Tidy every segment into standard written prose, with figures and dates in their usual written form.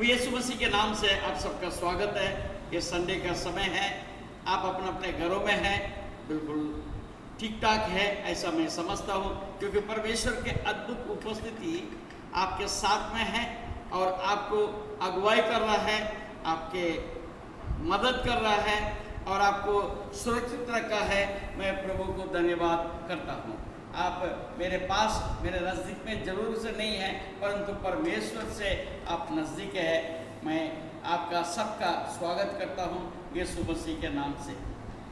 प्रभु यीशु मसीह के नाम से आप सबका स्वागत है। ये संडे का समय है, आप अपने अपने घरों में हैं, बिल्कुल ठीक ठाक है ऐसा मैं समझता हूँ, क्योंकि परमेश्वर के अद्भुत उपस्थिति आपके साथ में है और आपको अगुवाई कर रहा है, आपके मदद कर रहा है और आपको सुरक्षित रखा है। मैं प्रभु को धन्यवाद करता हूँ। आप मेरे पास, मेरे नज़दीक में जरूर से नहीं है, परंतु परमेश्वर से आप नज़दीक है। मैं आपका सबका स्वागत करता हूँ यीशु मसीह के नाम से।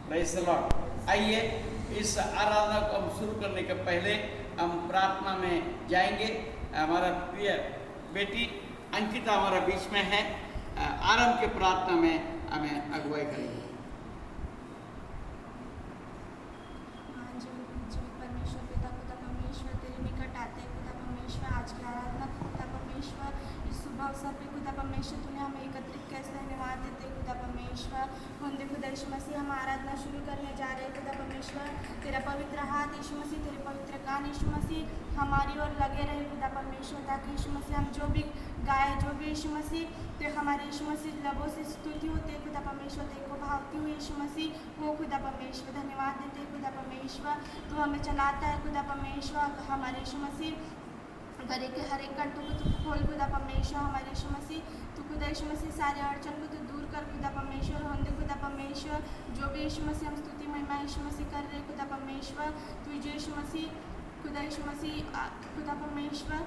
Praise the Lord. आइए इस आराधना को हम शुरू करने के पहले हम प्रार्थना में जाएंगे। हमारा प्रिय बेटी अंकिता हमारा बीच में है, आरंभ के प्रार्थना में हमें अगुवाई करेंगे। अवसर पे खुदा परमेश्वर तूने हमें एकत्रित कैसे धन्यवाद देते खुदा परमेश्वर। होंदे खुदा यीशु मसीह हम आराधना शुरू करने जा रहे हैं खुदा परमेश्वर। तेरा पवित्र हाथ यीशु मसीह, तेरे पवित्र कान यीशु मसीह हमारी ओर लगे रहे खुदा परमेश्वर, ताकि यीशु मसीह हम जो भी गाए, जो भी यीशु मसीह तो हमारे यीशु मसीह लबों से स्तुति होते खुदा परमेश्वर, तेरे को भावती हुई यीशु मसीह वो खुदा परमेश्वर। धन्यवाद देते खुदा परमेश्वर, तू हमें चलाता है खुदा परमेश्वर। हमारे यीशु मसीह घरे के हर एक कंटों को तू खोल खुदा परमेश्वर। हमारे यीशु मसीह तू खुदा यीशु मसीह सारे अड़चन को तू दूर कर खुदा परमेश्वर। होंदे खुदा परमेश्वर जो भी यीशु मसीह हम स्तुति महिमा यीशु मसीह कर रहे खुदा परमेश्वर, तू जो यीशु मसीह खुदा यीशु मसीह खुदा परमेश्वर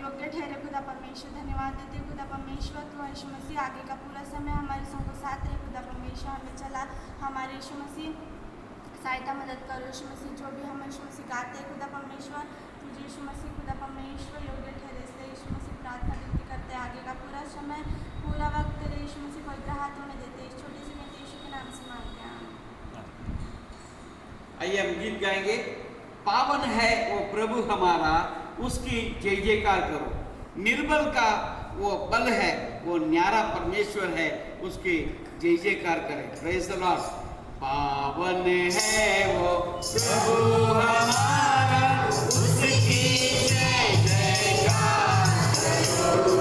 योग्य ठहरे खुदा परमेश्वर। धन्यवाद देते खुदा परमेश्वर। तू यीशु मसीह आगे का पूरा समय हमारे संग साथ रहे खुदा परमेश्वर। हमें चला हमारे यीशु मसीह सहायता मदद करो यीशु मसीह। जो भी हम यीशु मसीह गाते हैं खुदा परमेश्वर, तुझे यीशु मसीह खुदा परमेश्वर योग्य ठहरे, इसलिए यीशु मसीह प्रार्थना विनती करते हैं। आगे का पूरा समय पूरा वक्त तेरे यीशु मसीह पवित्र हाथों में देते हैं। इस छोटी सी विनती यीशु के नाम से मांगते हैं। आइए हम गीत गाएंगे। पावन है वो प्रभु हमारा, उसकी जय जयकार करो। निर्बल का वो बल है, वो न्यारा परमेश्वर है, उसकी जय जयकार करें। Praise the Lord. पावन है वो प्रभु हमारा, उसकी जय जयकार करो।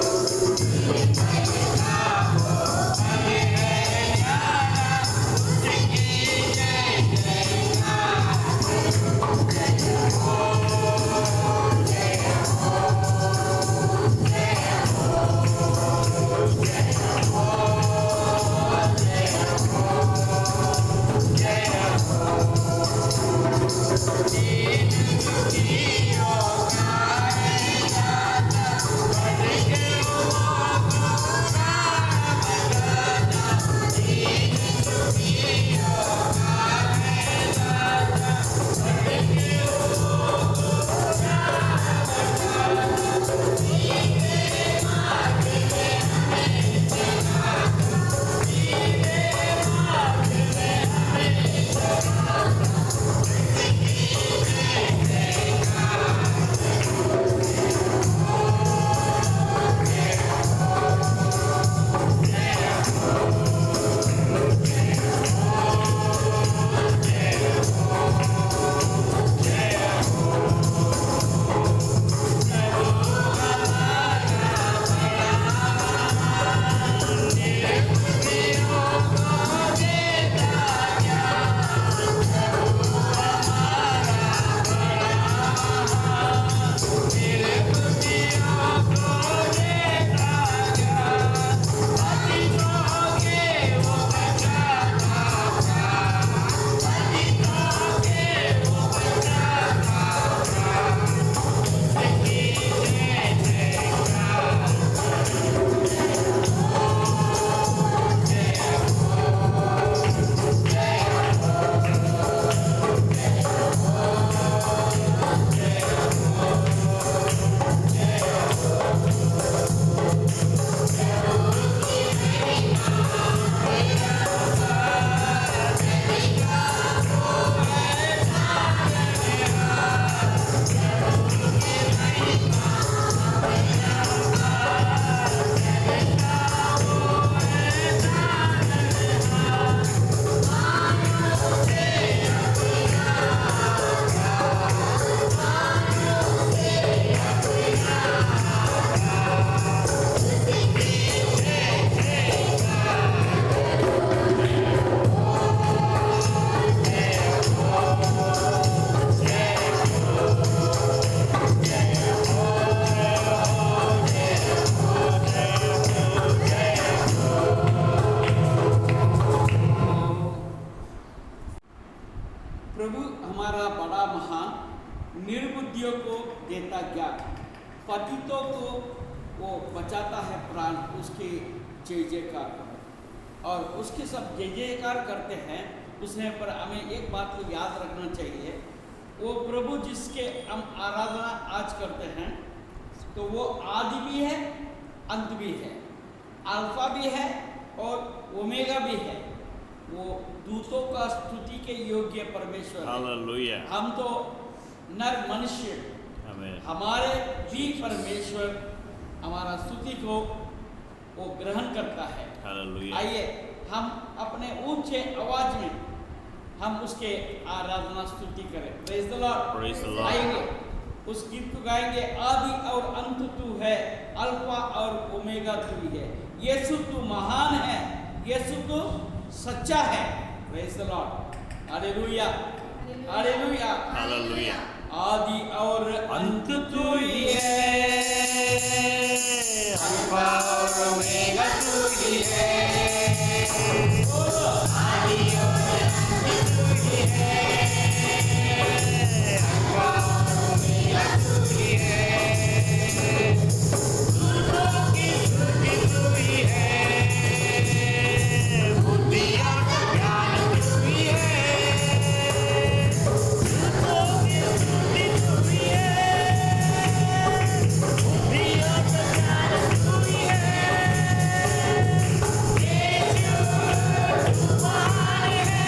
बचाता है प्राण, उसकी जय जयकार करो। और उसके सब जय जयकार करते हैं, उसमें पर हमें एक बात को याद रखना चाहिए, वो प्रभु जिसके हम आराधना आज करते हैं, तो वो आदि भी है, अंत भी है, अल्फा भी है और ओमेगा भी है। वो दूतों का स्तुति के योग्य परमेश्वर है। हालेलुया। हम तो नर मनुष्य, आमेन। हमारे भी परमेश्वर हमारा स्तुति को वो ग्रहण करता है। हालेलुया। आइए हम अपने ऊंचे आवाज में हम उसके आराधना स्तुति करें। Praise the Lord. Praise the Lord। आइए उस गीत को गाएंगे। आदि और अंत तू है, अल्फा और ओमेगा तू ही है। यीशु तू महान है, यीशु तू सच्चा है। Praise the Lord. Hallelujah, hallelujah, hallelujah. आदि और अंत तू ही है, अल्फा और ओमेगा तू ही है। आदि और अंत तू ही है, अल्फा और ओमेगा तू ही है। दूतों की स्तुति तू ही है, बुद्धि और ज्ञान तू ही है। दूतों की स्तुति तू ही है, बुद्धि और ज्ञान तू ही है। यीशु तू महान है,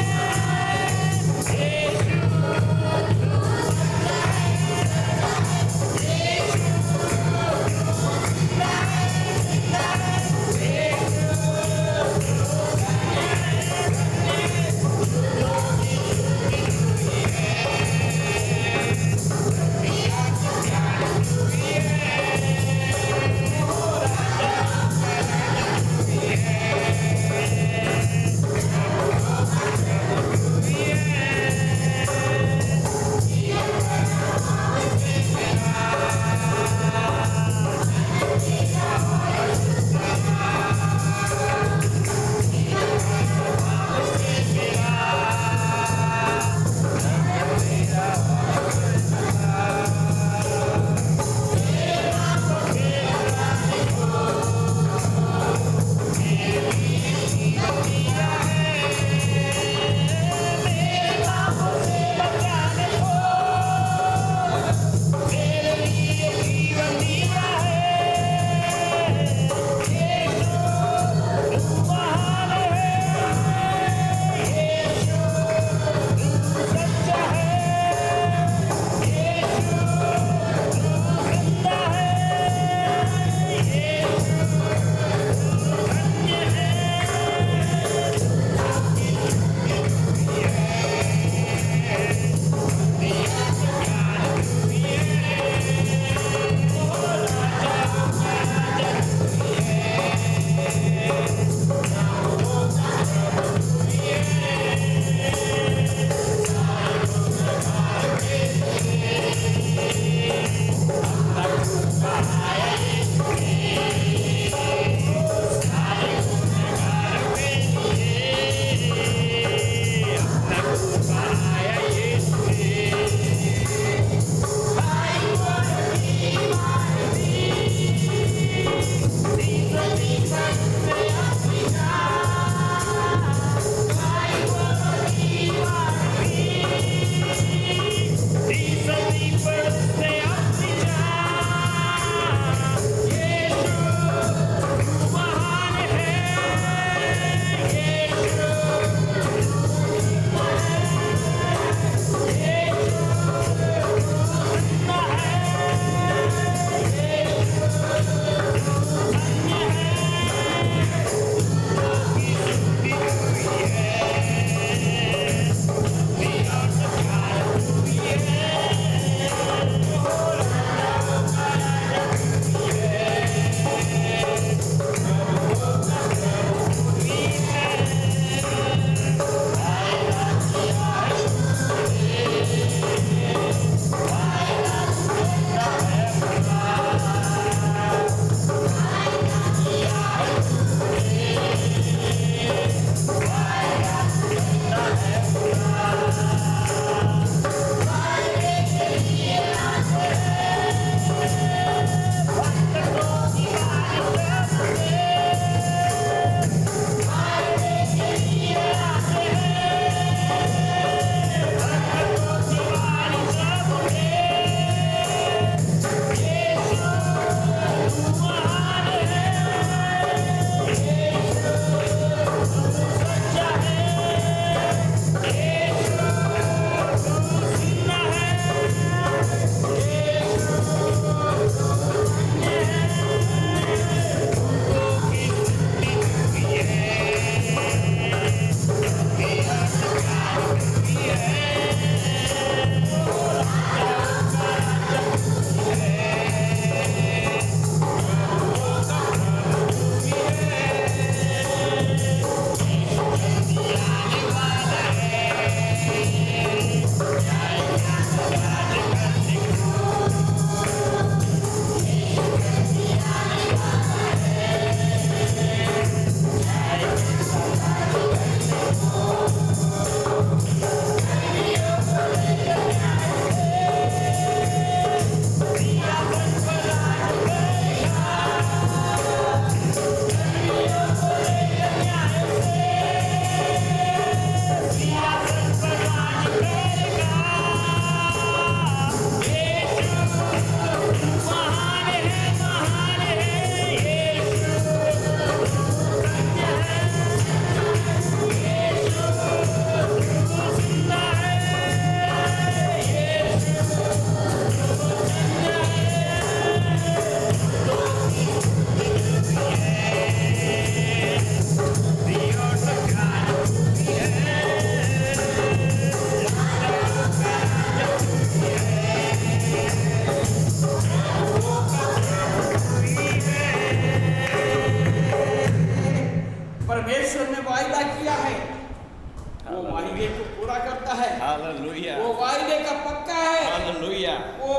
Hallelujah. वो वायदे का पक्का है, Hallelujah. वो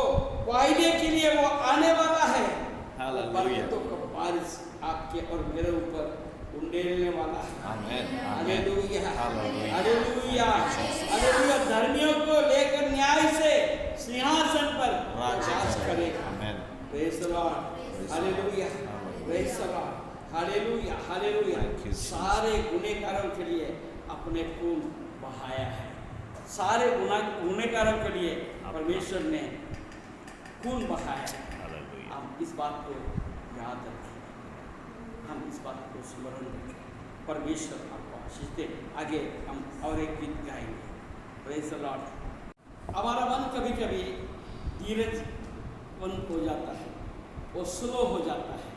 वायदे के लिए वो आने वाला है। Hallelujah. बरकतों का बारिश आपके और मेरे ऊपर उंडेलने वाला है। Amen. Amen. Hallelujah, Hallelujah. Hallelujah, hallelujah. धर्मियों को लेकर न्याय से सिंहासन पर राज करेगा। Amen. Praise the Lord, hallelujah, praise the Lord, hallelujah, hallelujah. Thank you, Jesus. सारे गुनहगारों के लिए अपने खून बहाया है। सारे गुनहगारों के लिए परमेश्वर ने खून बहाया है। Hallelujah. हम इस बात को याद रखें, हम इस बात को स्मरण रखें। परमेश्वर आपको आशीष दे। आगे हम और एक गीत गाएंगे। Praise the Lord. हमारा मन कभी कभी धीरजवन हो जाता है, वो स्लो हो जाता है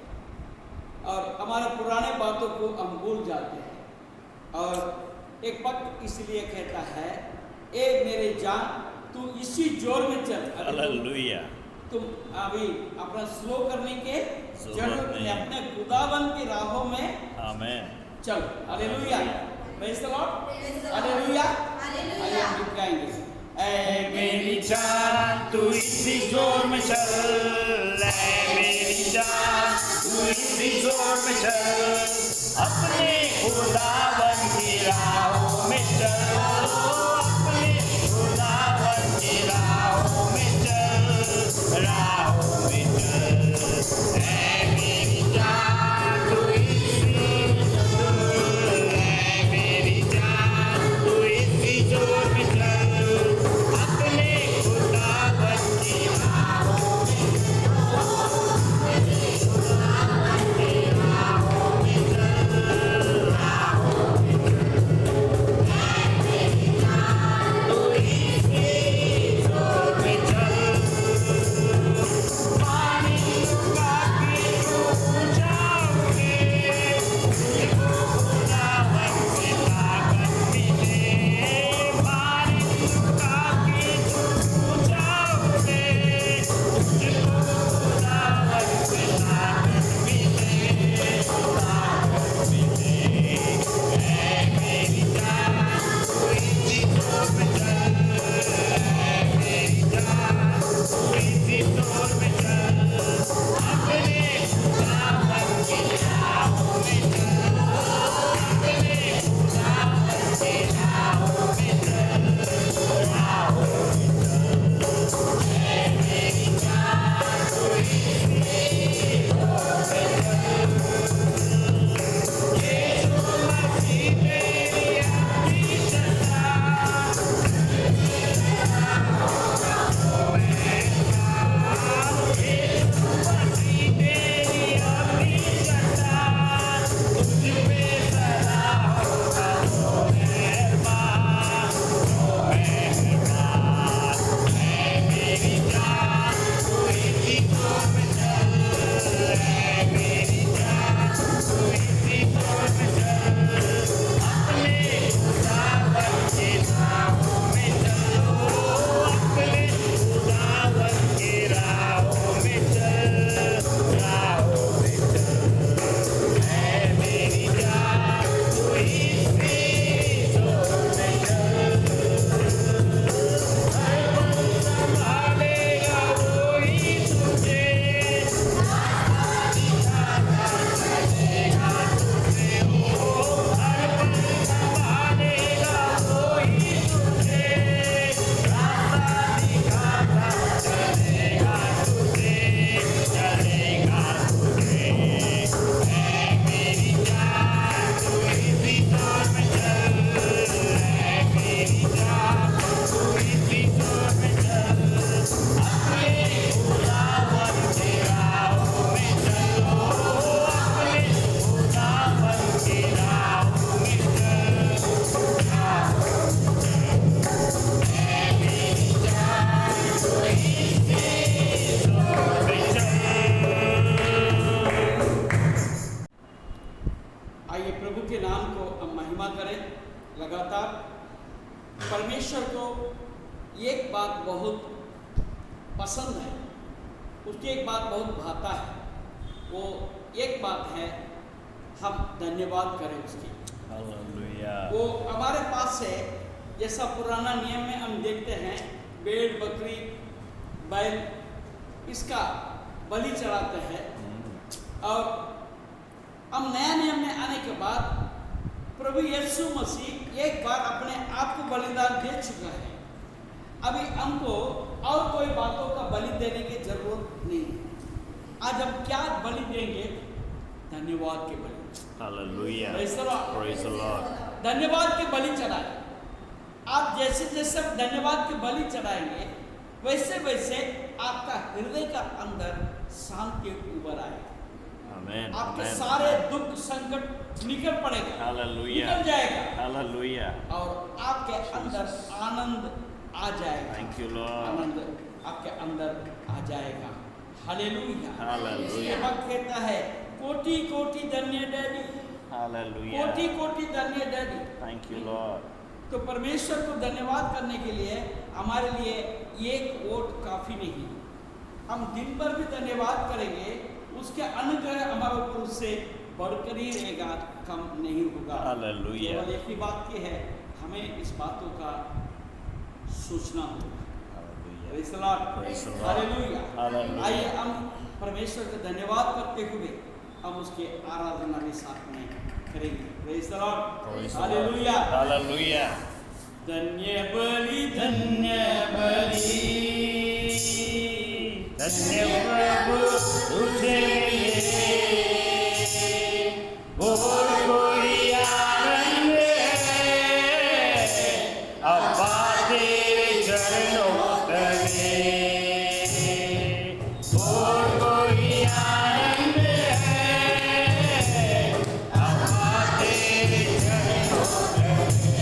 और हमारे पुराने बातों को हम भूल जाते हैं। और एक वक्त इसलिए कहता है, ए मेरे जान तू इसी जोर में चल। Hallelujah. तुम अभी अपना स्लो करने के जरूरत जरूरत नहीं, नहीं। अपने खुदावन की राहों में Amen. चल। Hallelujah, praise the Lord, hallelujah. आइए हम गीत गाएंगे। ऐ मेरी जान तू इसी जोर में चल, ऐ मेरी जान तू इसी जोर में चल, अपने खुदावन की राहों में चल, अपने खुदावन की राहों में चल, राहों में चल। ऐ मेरी जान तू इसी जोर, ऐ मेरी जान तू इसी जोर में चल, अपने खुदावन की राहों में परमेश्वर को एक बात बहुत पसंद है, उसकी एक बात बहुत भाता है। वो एक बात है, हम धन्यवाद करें उसकी। Hallelujah. वो हमारे पास से जैसा पुराना नियम में हम देखते हैं भेड़ बकरी बैल इसका बलि चढ़ाते हैं, और हम नया नियम में आने के बाद प्रभु यीशु मसीह एक बार अपने आप को बलिदान दे चुका है। अभी हमको और कोई बातों का बलि देने की जरूरत नहीं है। आज हम क्या बलि देंगे? धन्यवाद के बलि। Hallelujah. Praise the Lord. Praise the Lord. धन्यवाद के बलि चढ़ाए। आप जैसे जैसे धन्यवाद के बलि चढ़ाएंगे वैसे वैसे आपका हृदय का अंदर शांति उभर आएगा। Amen. आपके Amen. सारे दुख संकट निकल पड़ेगा, Hallelujah. निकल जाएगा, Hallelujah. और आपके अंदर आनंद आ जाएगा। Thank you, Lord. आनंद आपके अंदर आ जाएगा। हालेलुया। Hallelujah. इसलिए वक्त कहता है कोटि कोटि धन्य डैडी, Hallelujah. कोटि कोटि धन्य डैडी। Thank you, Lord. तो परमेश्वर को धन्यवाद करने के लिए हमारे लिए एक वोट काफी नहीं। हम दिन भर भी धन्यवाद करेंगे, उसके अनुग्रह हमारे ऊपर उससे बढ़कर ही रहेगा, कम नहीं होगा। Hallelujah. केवल एक ही बात की है, हमें इस बातों का सोचना होगा। Hallelujah. Praise the Lord. Praise the Lord. Hallelujah. Hallelujah. आइए हम परमेश्वर का धन्यवाद करते हुए हम उसके आराधना के साथ में करेंगे। Praise the Lord. Praise the Lord. Hallelujah. Hallelujah. धन्य बलि धन्य बलि, धन्य प्रभु तुझे मिले, और कोई आनंद है अब्बा तेरे चरणों तले, और कोई आनंद है अब्बा तेरे चरणों तले।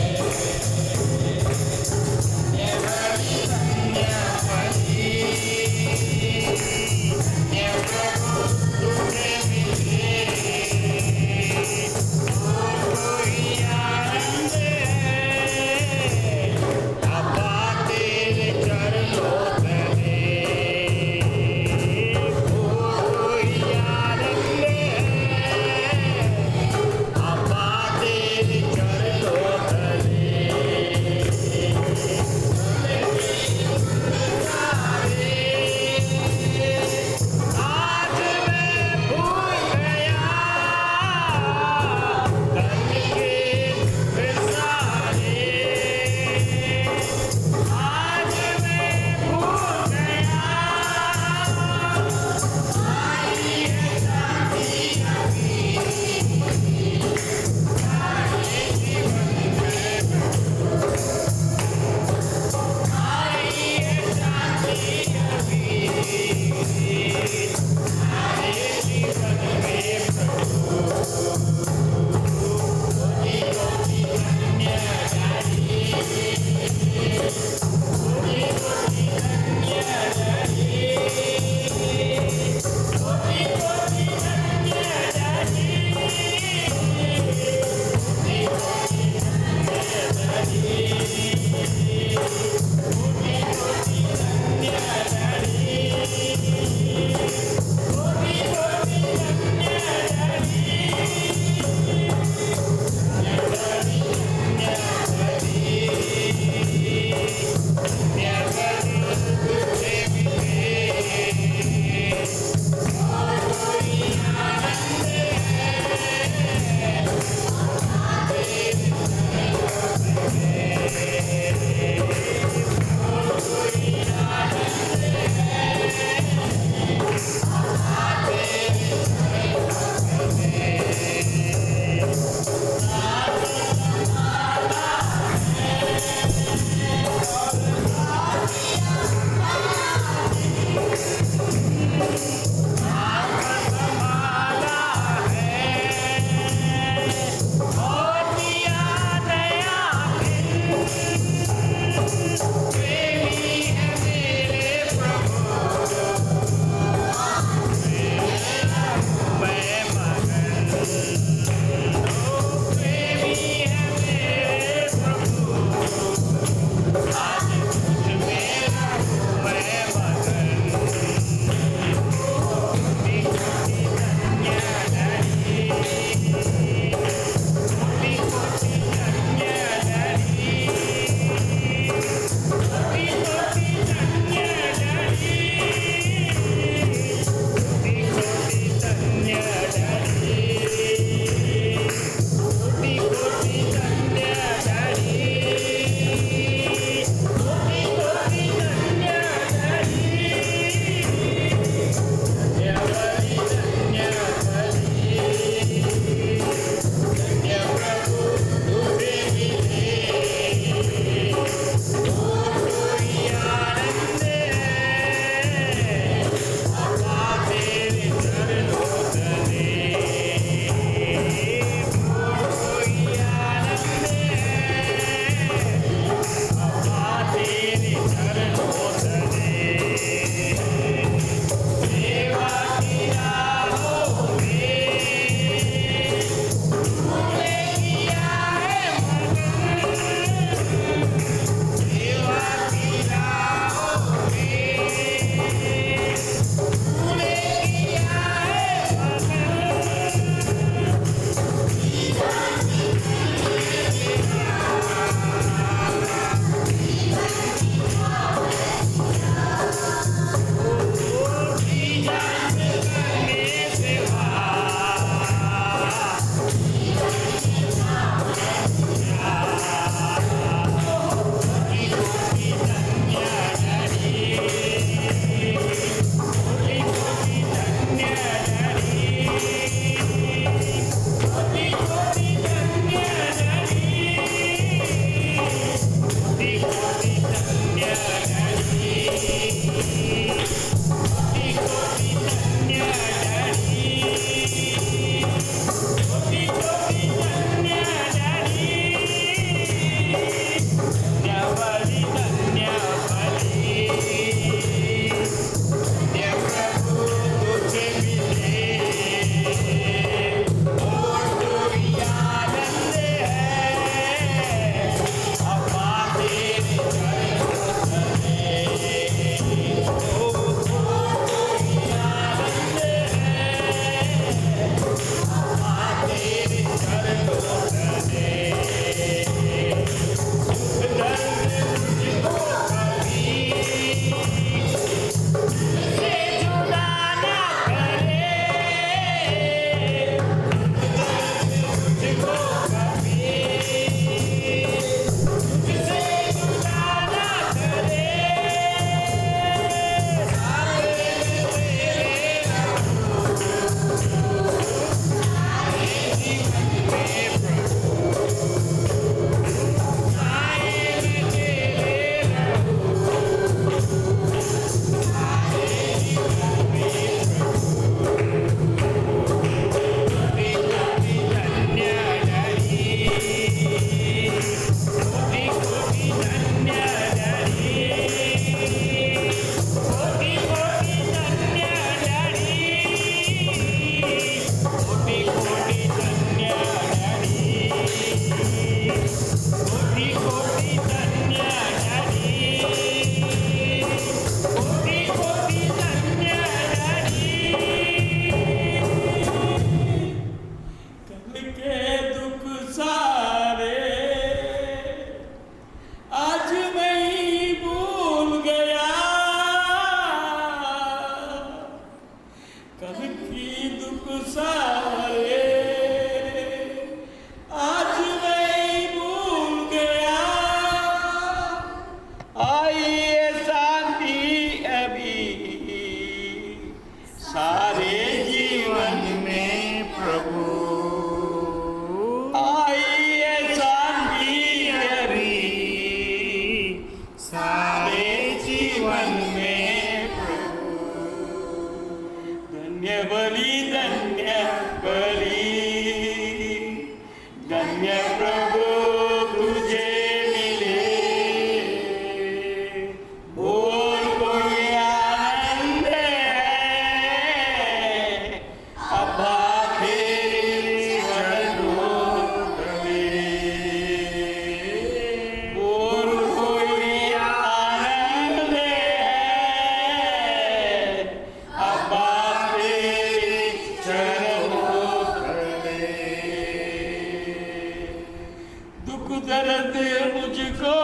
दर्द मुझको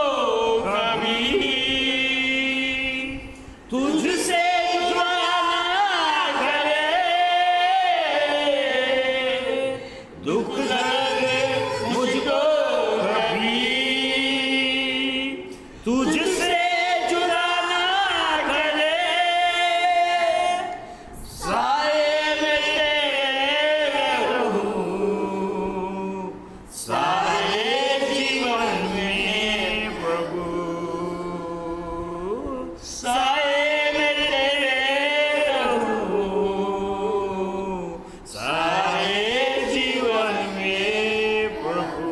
कभी तुझसे जुड़ा ना करे, दुख दर्द मुझको कभी तुझसे जुड़ा ना करे, साए में तेरे रहूं, सारे जीवन में प्रभु, साए में तेरे रहूं, सारे जीवन में प्रभु।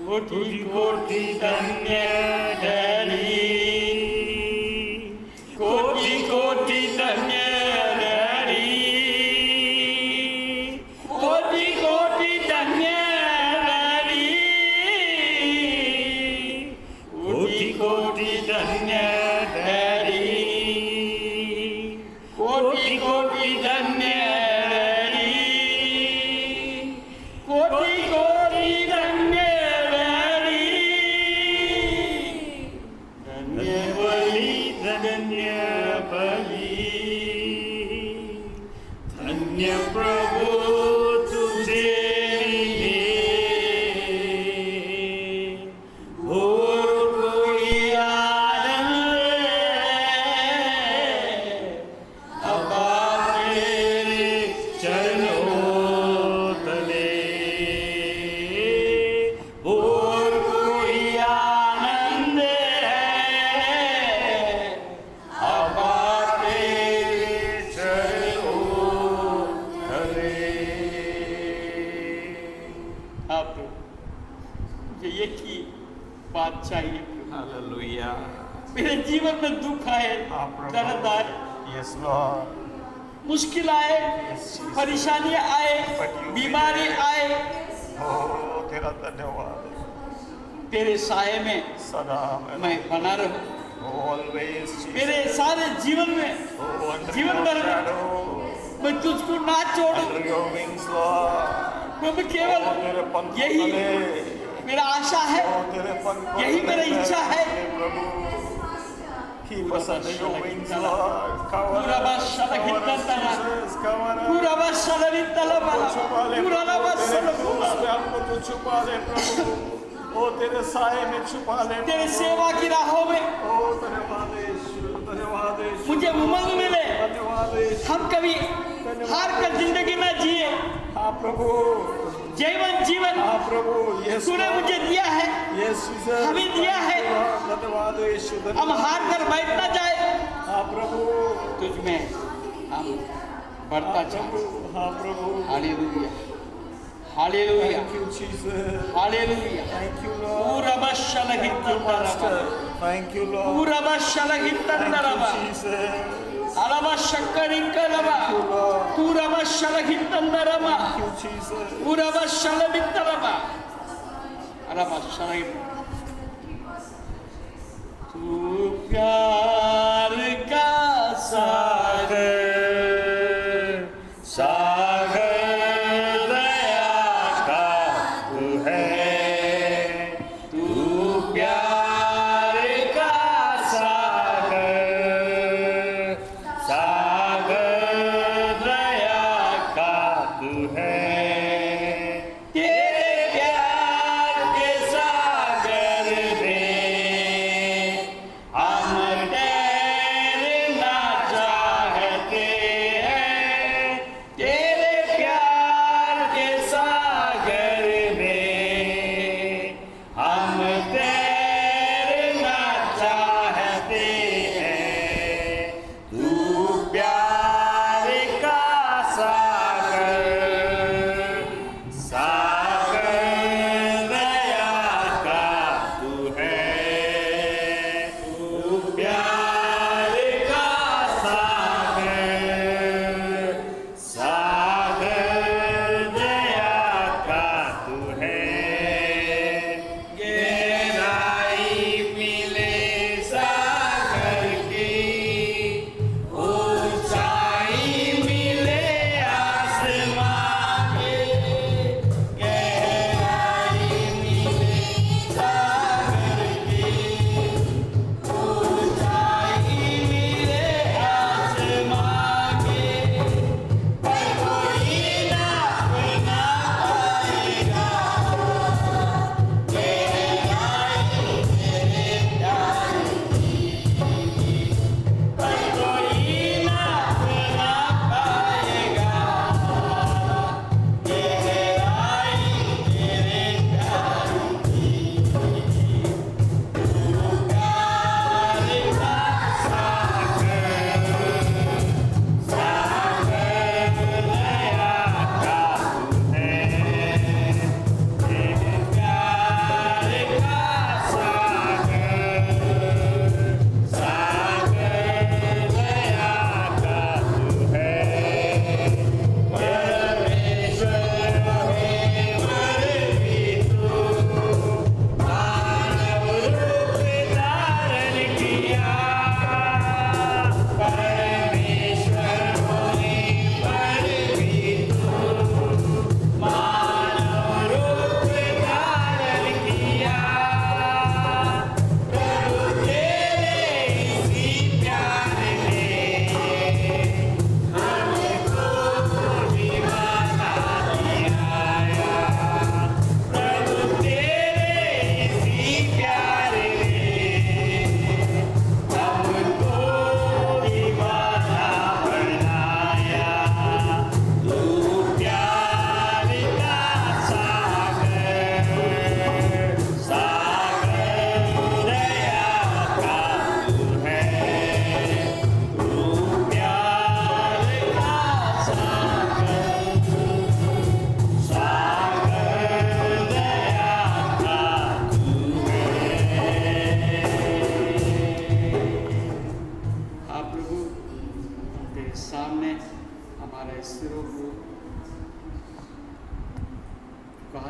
कोटि कोटि धन्य धरी, कोटि कोटि धन्य धरी, कोटि कोटि धन्य धरी, कोटि कोटि धन्य धरी, कोटि कोटि धन्य धरी, कोटि कोटि धन्य धरी, धन्य बलि धन्य बलि, धन्य प्रभु तुझे लिए, और कोई आनंद अब तेरे चरणों तले, और कोई आनंद अब तेरे चरणों तले। आप मुझे एक ही बात चाहिए, हालेलुया। मेरे जीवन में दुख आए, हाँ, प्रभु। दर्द आए, यस लॉर्ड, मुश्किल आए, परेशानियां आए, बीमारी आए, ओ तेरा धन्यवाद तेरे साए में सदा मैं बना रहूं। ऑलवेज मेरे सारे जीवन में जीवन भर मैं तुझको ना छोड़ूं। अंडर योर विंग्स लॉर्ड, प्रभु ओ केवल तेरे पंख यही तले, मेरा आशा है, ओ तेरे पंख यही मेरा तले इच्छा है। प्रभु। Keep us under your wings, Lord. Cover पूरा us, बादशाह cover कितना us, तारा, Jesus, cover us. पूरा बादशाह लड़ी तला वाला, छुपा ले पूरा प्रभु, बादशाह तेरे लड़ी क्रूस पे हमको तू छुपा ले प्रभु, ओ तेरे साए में छुपा ले तेरे प्रभु। सेवा की राहों में ओ धन्यवाद यीशु, धन्यवाद यीशु, मुझे उमंग मिले। धन्यवाद यीशु। हम कभी हार कर जिंदगी ना जिए, हाँ प्रभु, जीवन जीवन हाँ प्रभु, यीशु, तूने मुझे दिया है, यीशु से हमें दिया है। धन्यवाद यीशु, हम हार कर बैठ ना जाए, हाँ प्रभु, तुझ में हम बढ़ता चले। हाँ प्रभु, hallelujah, hallelujah, thank you Jesus, hallelujah. Thank you lord, पूरा बादशाह लगी thank you master, thank you lord, पूरा बादशाह लगी थैंक तंदरबा, यू जीसस, अलबा शक्करी कलबा, पूरा बादशाह लगी तंदरबा, थैंक यू जीसस, पूरा बादशाह लगी तरबा, अलबा शक्करी। तू प्यार का सागर, सागर दया का तू है, तू प्यार का सागर, सागर दया का तू है, तेरे प्यार के सागर में हम तैरना चाहते हैं, तेरे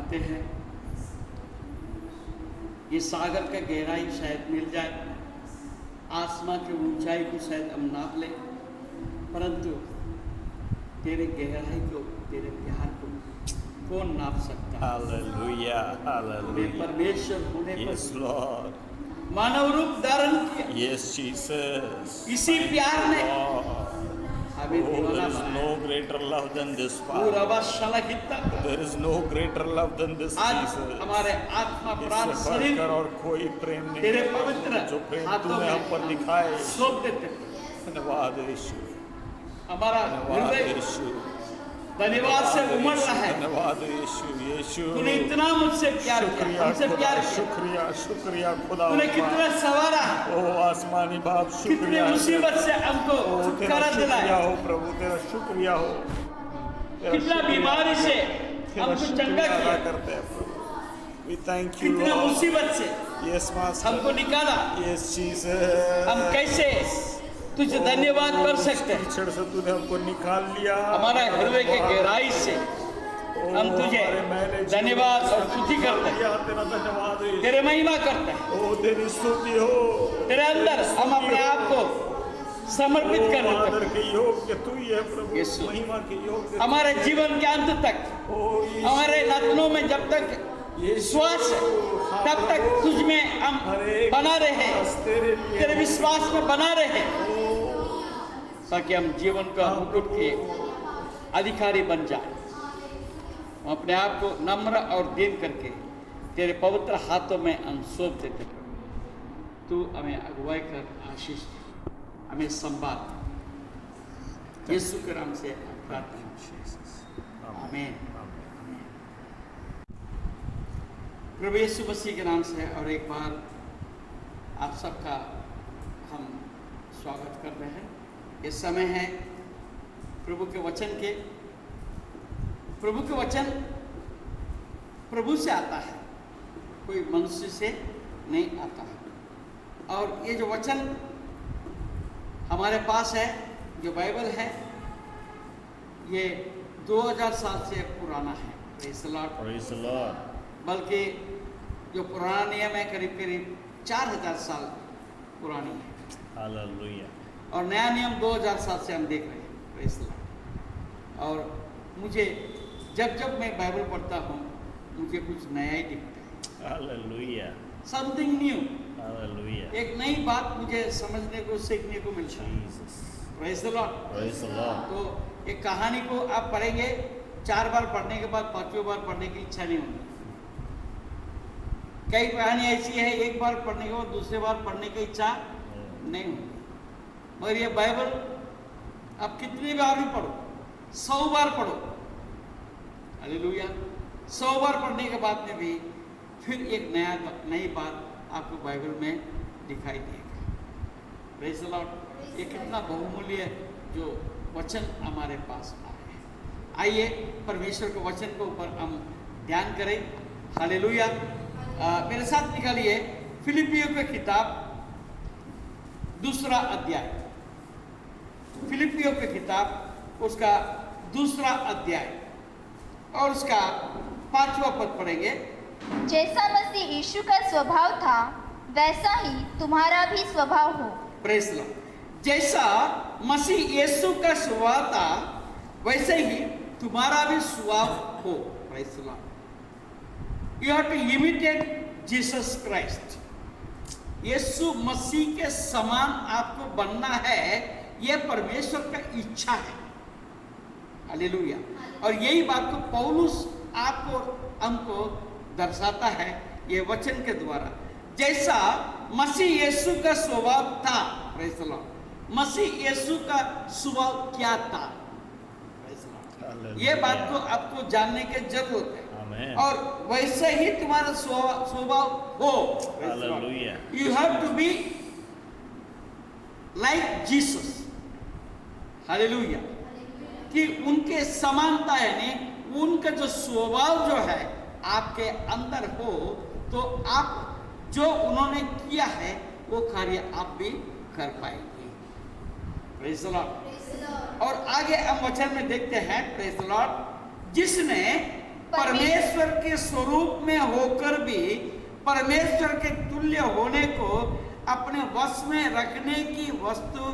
चाहते हैं ये सागर का गहराई शायद मिल जाए, आसमां की ऊंचाई को शायद हम नाप लें, परंतु तेरे गहराई को, तेरे प्यार को कौन नाप सकता है? Hallelujah. मैं Hallelujah. परमेश्वर होने Yes, पर Lord. मानव रूप धारण किया, Yes, Jesus. इसी प्यार ने Lord. हमें Oh, दीवाना there is बनाया। no greater love than this, पूरा Father. बादशाह कितना There is no greater love than this, आज Jesus. हमारे आत्मा प्राण इससे शरीर बढ़कर और कोई प्रेम नहीं तेरे है, पवित्र जो प्रेम हाथों तूने हम पर में दिखाए। सौंप देते, धन्यवाद यीशु, हमारा धन्यवाद हृदय यीशु, धन्यवाद से उमड़ रहा है। धन्यवाद यीशु। यीशु तूने इतना मुझसे प्यार किया, शुक्रिया हमसे खुदा, प्यार किया, शुक्रिया शुक्रिया खुदा। तूने कितना सवारा है, ओ आसमानी बाप, कितने शुक्रिया है। मुसीबत से हमको ओ तेरा छुटकारा शुक्रिया दिलाया, हो प्रभु, तेरा शुक्रिया हो, तेरा कितना शुक्रिया, बीमारी से तेरा हमको शुक्रिया चंगा अदा किया, करते हैं प्रभु। We thank you, कितने Lord. मुसीबत से Yes, Master. हमको निकाला। Yes, Jesus. हम कैसे तुझे धन्यवाद कर सकते हैं? कीचड़ से तूने हमको निकाल लिया। हमारा हृदय के गहराई से हम तुझे धन्यवाद और स्तुति करते हैं, तेरा धन्यवाद है। तेरे महिमा करते हैं, ओ तेरी स्तुति हो, तेरे अंदर हम अपने आप को समर्पित कर देते आदर हैं। के योग्य तू ही है प्रभु, यीशु। महिमा के योग्य। हमारे जीवन के अंत तक, ओ यीशु। हमारे नथनों में जब तक श्वास है तब तक तुझ में हम बना रहे, तेरे विश्वास में बना रहे, ताकि हम जीवन का मुकुट के अधिकारी बन जाए। हम अपने आप को नम्र और दीन करके तेरे पवित्र हाथों में हम सौंप देते हैं। तू हमें अगुवाई कर, आशीष दे, हमें संभाल। यीशु के नाम से प्रार्थना, आमीन। प्रभु यीशु मसीह के नाम से और एक बार आप सबका हम स्वागत कर रहे हैं। ये समय है प्रभु के वचन के। प्रभु के वचन प्रभु से आता है, कोई मनुष्य से नहीं आता है। और ये जो वचन हमारे पास है, जो बाइबल है, ये 2000 साल से पुराना है। Praise the Lord. Praise the Lord. बल्कि जो पुराना नियम है करीब करीब 4000 साल पुरानी है, Hallelujah. और नया नियम 2000 साल से हम देख रहे हैं। Praise the Lord. और मुझे जब जब मैं बाइबल पढ़ता हूँ मुझे कुछ नया ही दिखता है, Hallelujah. Something new, Hallelujah. एक नई बात मुझे समझने को, सीखने को मिलता है। Jesus. Praise the Lord. Praise the Lord. तो एक कहानी को आप पढ़ेंगे, 4 बार पढ़ने के बाद 5वीं बार पढ़ने की इच्छा नहीं होगी। कई कहानी ऐसी है, एक बार पढ़ने के बाद दूसरे बार पढ़ने की इच्छा नहीं होगी। मगर ये बाइबल आप कितनी बार भी पढ़ो, 100 बार पढ़ो, हालेलुया, 100 बार पढ़ने के बाद में भी फिर एक नई बात आपको बाइबल में दिखाई देगी। Praise the Lord. ये कितना बहुमूल्य जो वचन हमारे पास आए हैं। आइए परमेश्वर के वचन के ऊपर हम ध्यान करें। हालेलुया। मेरे साथ निकालिए फिलिपियों की किताब 2 अध्याय। फिलिपियों की किताब उसका 2 अध्याय और उसका 5वां पद पढ़ेंगे। जैसा मसीह यीशु का स्वभाव था वैसा ही तुम्हारा भी स्वभाव हो। Praise the Lord. जैसा मसीह यीशु का स्वभाव था वैसे ही तुम्हारा भी स्वभाव हो। Praise the Lord. You have to imitate Jesus Christ. यीशु मसीह के समान आपको बनना है, यह परमेश्वर का इच्छा है। हालेलुया। और यही बात को पौलुस आपको हमको दर्शाता है ये वचन के द्वारा। जैसा मसीह यीशु का स्वभाव था, प्रेज़ द लॉर्ड। मसीह यीशु का स्वभाव क्या था? Praise the Lord. ये बात को आपको जानने की जरूरत है। और वैसे ही तुम्हारा स्वभाव हो। Hallelujah. You have to be like Jesus. Hallelujah. कि उनके समानता यानी उनका जो स्वभाव जो है आपके अंदर हो, तो आप जो उन्होंने किया है वो कार्य आप भी कर पाएंगे। Praise the Lord. और आगे हम वचन में देखते हैं, प्रेज़ द लॉर्ड, जिसने परमेश्वर के स्वरूप में होकर भी परमेश्वर के तुल्य होने को अपने वश में रखने की वस्तु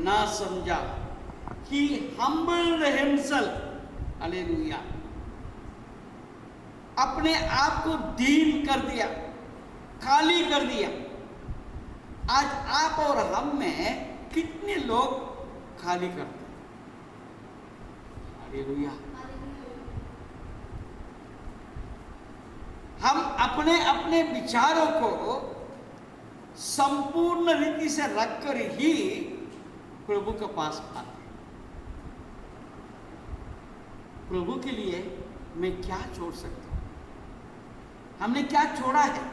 ना समझा। He humbled himself, हालेलुया, अपने आप को दीन कर दिया, खाली कर दिया। आज आप और हम में कितने लोग खाली करते हैं? हालेलुया। हम अपने अपने विचारों को संपूर्ण रीति से रखकर ही प्रभु के पास आते हैं। प्रभु के लिए मैं क्या छोड़ सकता हूं? हमने क्या छोड़ा है?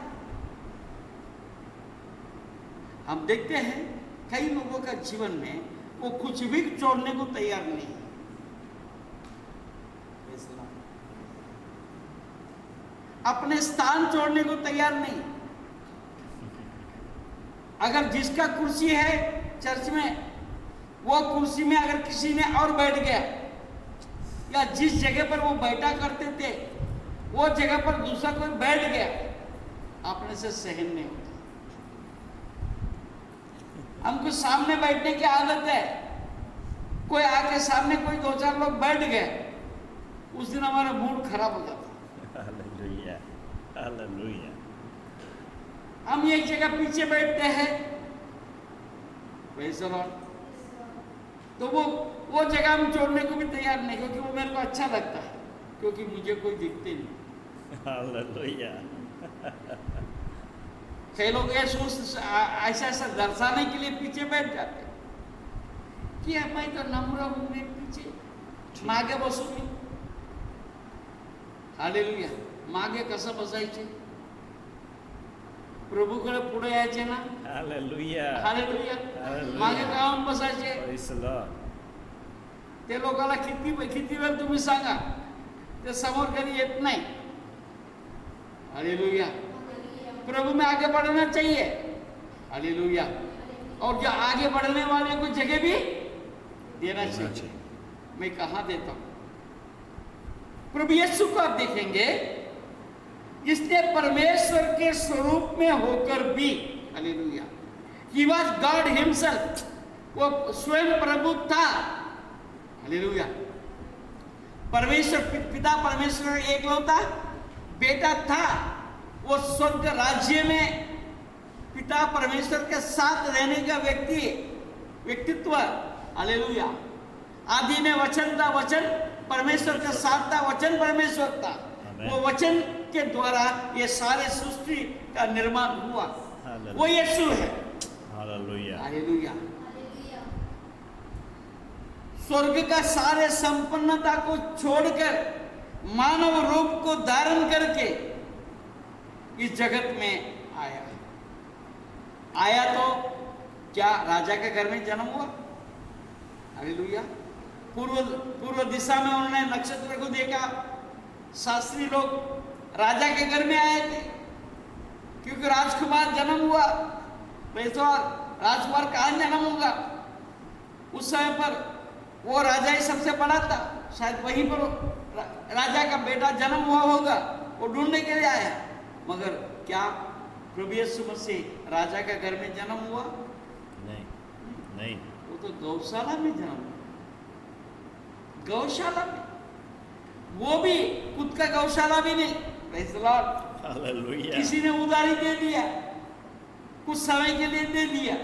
हम देखते हैं कई लोगों का जीवन में वो कुछ भी छोड़ने को तैयार नहीं है। अपने स्थान छोड़ने को तैयार नहीं। अगर जिसका कुर्सी है चर्च में, वो कुर्सी में अगर किसी ने और बैठ गया, या जिस जगह पर वो बैठा करते थे वो जगह पर दूसरा कोई बैठ गया, अपने से सहन नहीं होता। हमको सामने बैठने की आदत है। कोई आके सामने कोई 2-4 लोग बैठ गए, उस दिन हमारा मूड खराब हो जाता। Hallelujah, hallelujah. हम एक जगह पीछे बैठते हैं, प्रेज़ द लॉर्ड, तो वो जगह हम छोड़ने को भी तैयार नहीं, क्योंकि वो मेरे को अच्छा लगता है, क्योंकि मुझे कोई दिखते नहीं। हालेलुया। कई लोग ऐसा दर्शाने के लिए पीछे बैठ जाते कि मैं तो नम्र हूं, मैं पीछे मागे बसू मी। हालेलुया। मागे कसं बसायचे? प्रभूकडे पुढे यायचे ना। Hallelujah, hallelujah. हालेलुया। मागे काहून बसायचे? Praise the Lord. ते लोकांना किती वेळ तुम्ही सांगा, ते समोर कधी येत नाही। हालेलुया। प्रभु में आगे बढ़ना चाहिए। हालेलुया। और जो आगे बढ़ने वाले को जगह भी देना चाहिए। मैं कहाँ देता हूं? प्रभु यीशु को आप देखेंगे, जिसने परमेश्वर के स्वरूप में होकर भी, hallelujah, He was God himself, वो स्वयं प्रभु था। हालेलुया। परमेश्वर पिता परमेश्वर एकलौता बेटा था। वो स्वर्ग राज्य में पिता परमेश्वर के साथ रहने का व्यक्तित्व। हालेलुया। आदि में वचन था, वचन परमेश्वर के साथ था, वचन परमेश्वर था। वो वचन के द्वारा ये सारे सृष्टि का निर्माण हुआ। वो यीशु है। Hallelujah, hallelujah. स्वर्ग का सारे संपन्नता को छोड़कर मानव रूप को धारण करके इस जगत में आया तो क्या राजा के घर में जन्म हुआ? हालेलुया। पूर्व दिशा में उन्होंने नक्षत्र को देखा। शास्त्री लोग राजा के घर में आए थे, क्योंकि राजकुमार जन्म हुआ। राजकुमार कहाँ जन्म होगा? उस समय पर वो राजा ही सबसे बड़ा था, शायद वहीं पर राजा का बेटा जन्म हुआ होगा। वो ढूंढने के लिए आया, मगर क्या प्रभु यीशु मसीह राजा का घर में जन्म हुआ? नहीं, नहीं। वो तो गौशाला में जन्म हुआ। गौशाला में, वो भी खुद का गौशाला भी नहीं। Praise the Lord. हालेलुया। किसी ने उधारी दे दिया, कुछ समय के लिए दे दिया,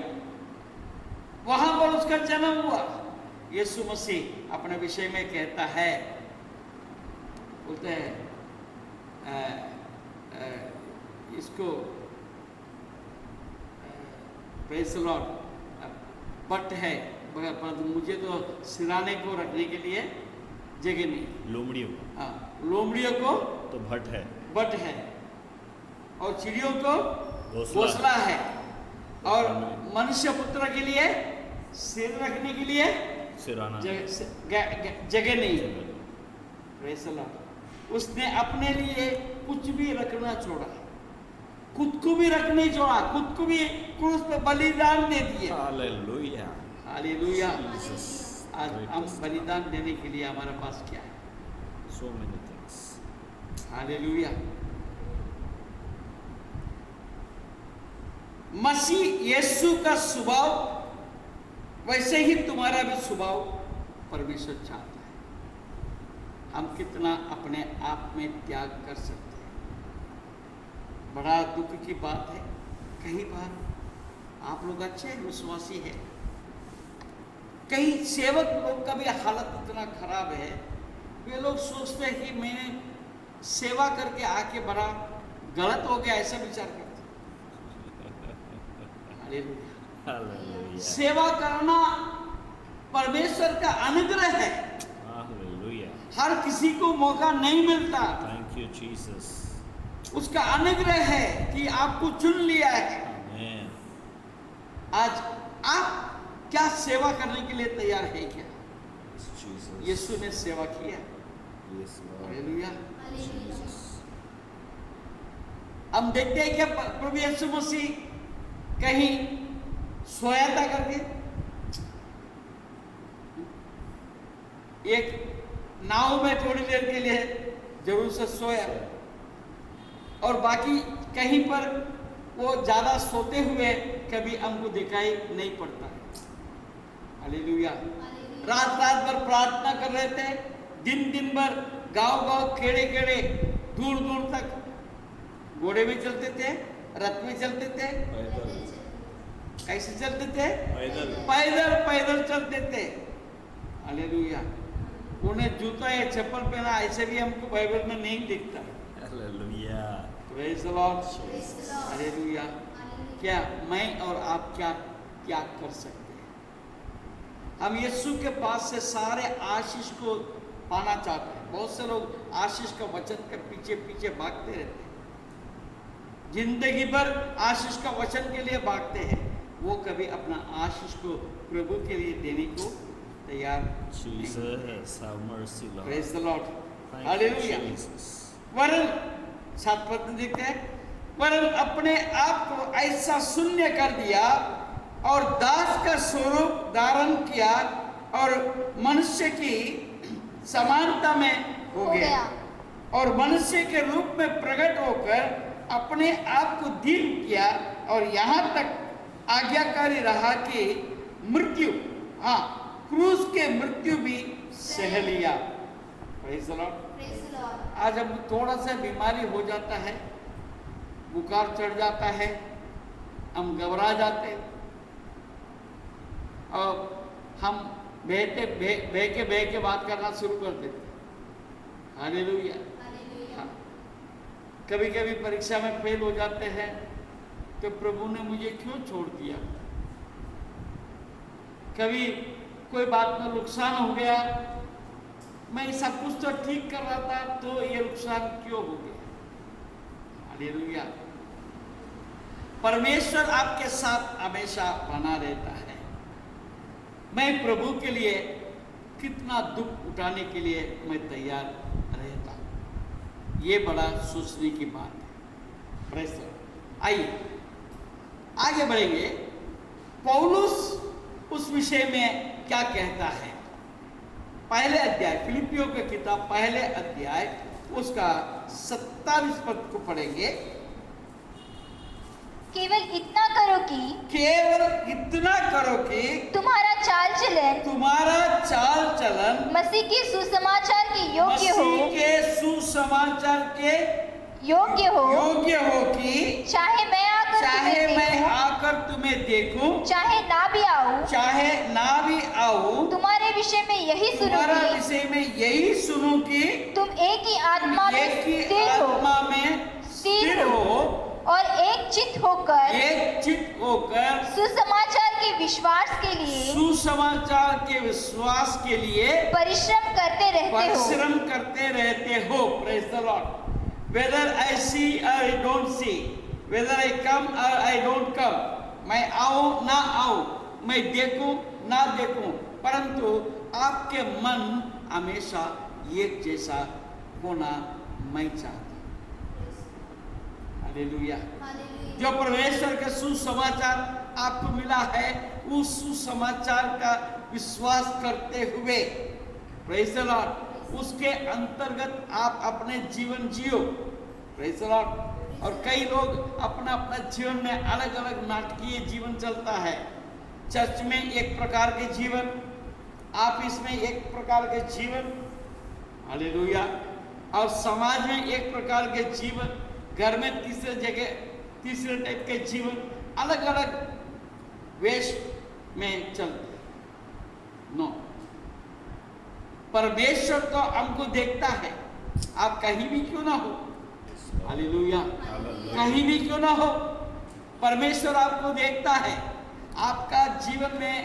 वहां पर उसका जन्म हुआ। यीशु मसीह अपने विषय में कहता है, बोलते हैं इसको, प्रेज़ द लॉर्ड, बट है, परंतु मुझे तो सिराने को रखने के लिए जगह नहीं। लोमड़ियों को, हाँ, लोमड़ियों को तो भट्ट है, बट है, और चिड़ियों को घोंसला घोंसला है, और मनुष्य पुत्र के लिए सिर रखने के लिए सिराना जगह नहीं। Praise the Lord. उसने अपने लिए कुछ भी रखना छोड़ा, खुद को भी रख नहीं छोड़ा, खुद को भी क्रूस पे बलिदान दे दिए। Hallelujah, hallelujah. जीसस। आज हम बलिदान देने के लिए हमारे पास क्या है? So many things. हालेलुया। मसीह यीशु का स्वभाव वैसे ही तुम्हारा भी स्वभाव परमेश्वर चाहता है। हम कितना अपने आप में त्याग कर सकते हैं। बड़ा दुख की बात है, कई बार आप लोग अच्छे विश्वासी हैं, कई सेवक लोग का भी हालत इतना खराब है, वे लोग सोचते हैं कि मैं सेवा करके आके बड़ा गलत हो गया, ऐसा विचार करते। Hallelujah. सेवा करना परमेश्वर का अनुग्रह है, Hallelujah. हर किसी को मौका नहीं मिलता। Thank you, Jesus. उसका अनुग्रह है कि आपको चुन लिया है। Amen. आज आप क्या सेवा करने के लिए तैयार है क्या? Yes, Jesus. यीशु ने सेवा किया। Yes, Lord. हालेलुया। Jesus. हम देखते हैं कि प्रभु यीशु मसीह कहीं सोया था करके, एक नाव में थोड़ी देर के लिए जरूर से सोया, और बाकी कहीं पर वो ज्यादा सोते हुए कभी हमको दिखाई नहीं पड़ता है। हालेलुया। रात रात भर प्रार्थना कर रहे थे, दिन दिन भर गांव गांव खेड़े खेड़े दूर दूर तक घोड़े में चलते थे, रथ में चलते थे। पैदल. कैसे चलते थे? पैदल. पैदल पैदल चलते थे। हालेलुया। उन्हें जूता या चप्पल पहना ऐसे भी हमको बाइबल में नहीं दिखता। Hallelujah. Praise the Lord. Hallelujah. क्या मैं और आप क्या क्या कर सकते हैं? हम यीशु के पास से सारे आशीष को पाना चाहते हैं। बहुत से लोग आशीष का वचन के पीछे पीछे भागते रहते हैं, जिंदगी भर आशीष का वचन के लिए भागते हैं, वो कभी अपना आशीष को प्रभु के लिए देने को तैयार नहीं। Jesus, have mercy, Lord. Praise the Lord. Thank you, hallelujah. Jesus. वरन 7 पद में देखते हैं, वरन अपने आप को ऐसा शून्य कर दिया और दास का स्वरूप धारण किया और मनुष्य की समानता में हो गया, और मनुष्य के रूप में प्रकट होकर अपने आप को दीन किया, और यहाँ तक आज्ञाकारी रहा कि मृत्यु, हाँ, क्रूस के मृत्यु भी सह लिया। Praise the Lord. आज हम थोड़ा सा बीमारी हो जाता है, बुखार चढ़ जाता है, हम घबरा जाते हैं और हम बह के बात करना शुरू कर देते हैं। हालेलुया। हाँ। कभी कभी परीक्षा में फेल हो जाते हैं तो प्रभु ने मुझे क्यों छोड़ दिया? कभी कोई बात में नुकसान हो गया, मैं सब कुछ तो ठीक कर रहा था, तो ये नुकसान क्यों हो गया? हालेलुया। परमेश्वर आपके साथ हमेशा बना रहता है। मैं प्रभु के लिए कितना दुख उठाने के लिए मैं तैयार रहता हूं, ये बड़ा सोचने की बात है। Praise the Lord. आइए आगे बढ़ेंगे। पौलुस उस विषय में क्या कहता है? पहले अध्याय, फिलिपियों की किताब पहले अध्याय उसका 27 पद को पढ़ेंगे। केवल इतना करो कि केवल इतना करो कि तुम्हारा चाल चलन मसीह के सुसमाचार के योग्य हो, मसीह के सुसमाचार के योग्य हो कि चाहे मैं आकर तुम्हें देखूं, चाहे ना भी आऊं, तुम्हारे विषय में यही सुनूं कि तुम एक ही आत्मा में स्थिर हो और एक चित्त होकर सुसमाचार के विश्वास के लिए परिश्रम करते रहते हो। Praise the Lord. Whether I see or I don't see, whether I come or I don't come, मैं आऊं ना आऊं, मैं देखूं ना देखूं, परंतु आपके मन हमेशा एक जैसा होना मैं चाहता हूं। हालेलुया। जो परमेश्वर का सुसमाचार आपको मिला है, उस सुसमाचार का विश्वास करते हुए, प्रेज़ द लॉर्ड, उसके अंतर्गत आप अपने जीवन जियो। Praise the Lord. और कई लोग अपना अपना जीवन में अलग अलग नाटकीय जीवन चलता है। चर्च में एक प्रकार के जीवन, ऑफिस में एक प्रकार के जीवन, हालेलुया, और समाज में एक प्रकार के जीवन, घर में तीसरे जगह तीसरे टाइप के जीवन, अलग अलग वेश में चलते। नो, परमेश्वर तो हमको देखता है, आप कहीं भी क्यों ना हो, हालेलुया, कहीं भी क्यों ना हो, परमेश्वर आपको देखता है। आपका जीवन में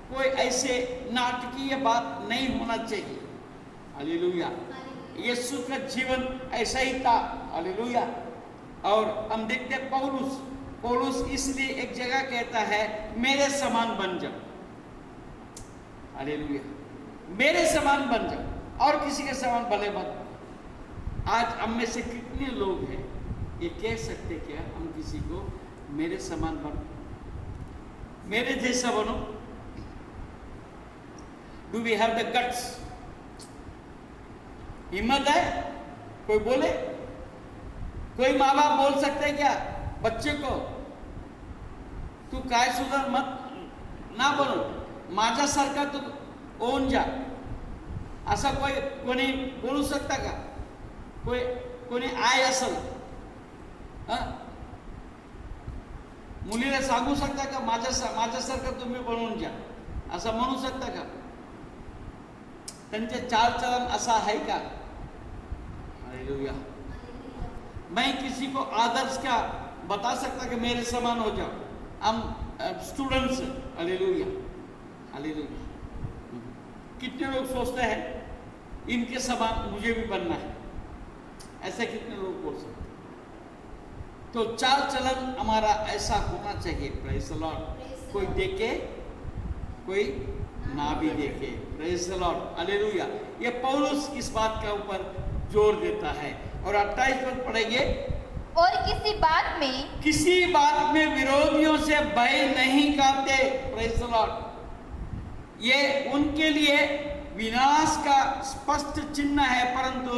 कोई ऐसे नाटकीय बात नहीं होना चाहिए, हालेलुया। यीशु का जीवन ऐसा ही था, हालेलुया। और हम देखते हैं पौलुस इसलिए एक जगह कहता है, मेरे समान बन जाओ, हालेलुया, मेरे समान बन जाओ, और किसी के समान भले मत। आज हम में से कितने लोग हैं ये कह सकते क्या हम किसी को मेरे समान बनो, मेरे जैसा बनो? Do we have the guts? हिम्मत है? कोई बोले? कोई माँ बाप बोल सकते हैं क्या बच्चे को, तू काय सुधर मत ना बोलो, माझ्या सारखा तू होऊन जा, असा कोणी बोलू शकता का? कोणी आय असेल मुलीला सांगू शकता का माझ्यासारखं तुम्ही बनवून जा, असं म्हणू शकता का? त्यांचे चालचलन असा आहे का? हालेलुया। मैं किसी को आदर्श क्या बता सकता कि मेरे समान हो जाओ? हम स्टूडेंट्स, हालेलुया, हालेलुया। कितने लोग सोचते हैं इनके समान मुझे भी बनना है, ऐसे कितने लोग बोल सकते? तो चाल चलन हमारा ऐसा होना चाहिए। Praise the Lord. कोई देखे कोई ना भी देखे, प्रेज़ द लॉर्ड, हालेलुया। ये पौलुस इस बात के ऊपर जोर देता है। और 28 पद पढ़ेंगे, और किसी बात में विरोधियों से भय नहीं करते, प्रेज़ द लॉर्ड। ये उनके लिए विनाश का स्पष्ट चिन्ह है, परंतु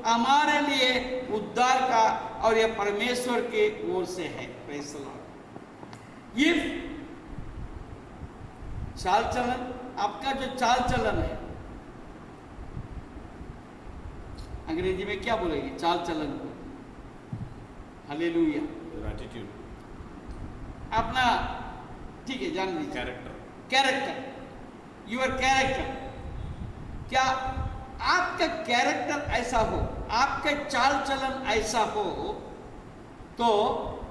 हमारे लिए उद्धार का, और यह परमेश्वर के ओर से है। Praise the Lord. ये चाल चलन, आपका जो चाल चलन है, अंग्रेजी में क्या बोलेंगे चाल चलन को? हालेलुया, एटीट्यूड, अपना, ठीक है, जान लीजिए, कैरेक्टर, योर कैरेक्टर। क्या आपका कैरेक्टर ऐसा हो, आपका चाल चलन ऐसा हो, तो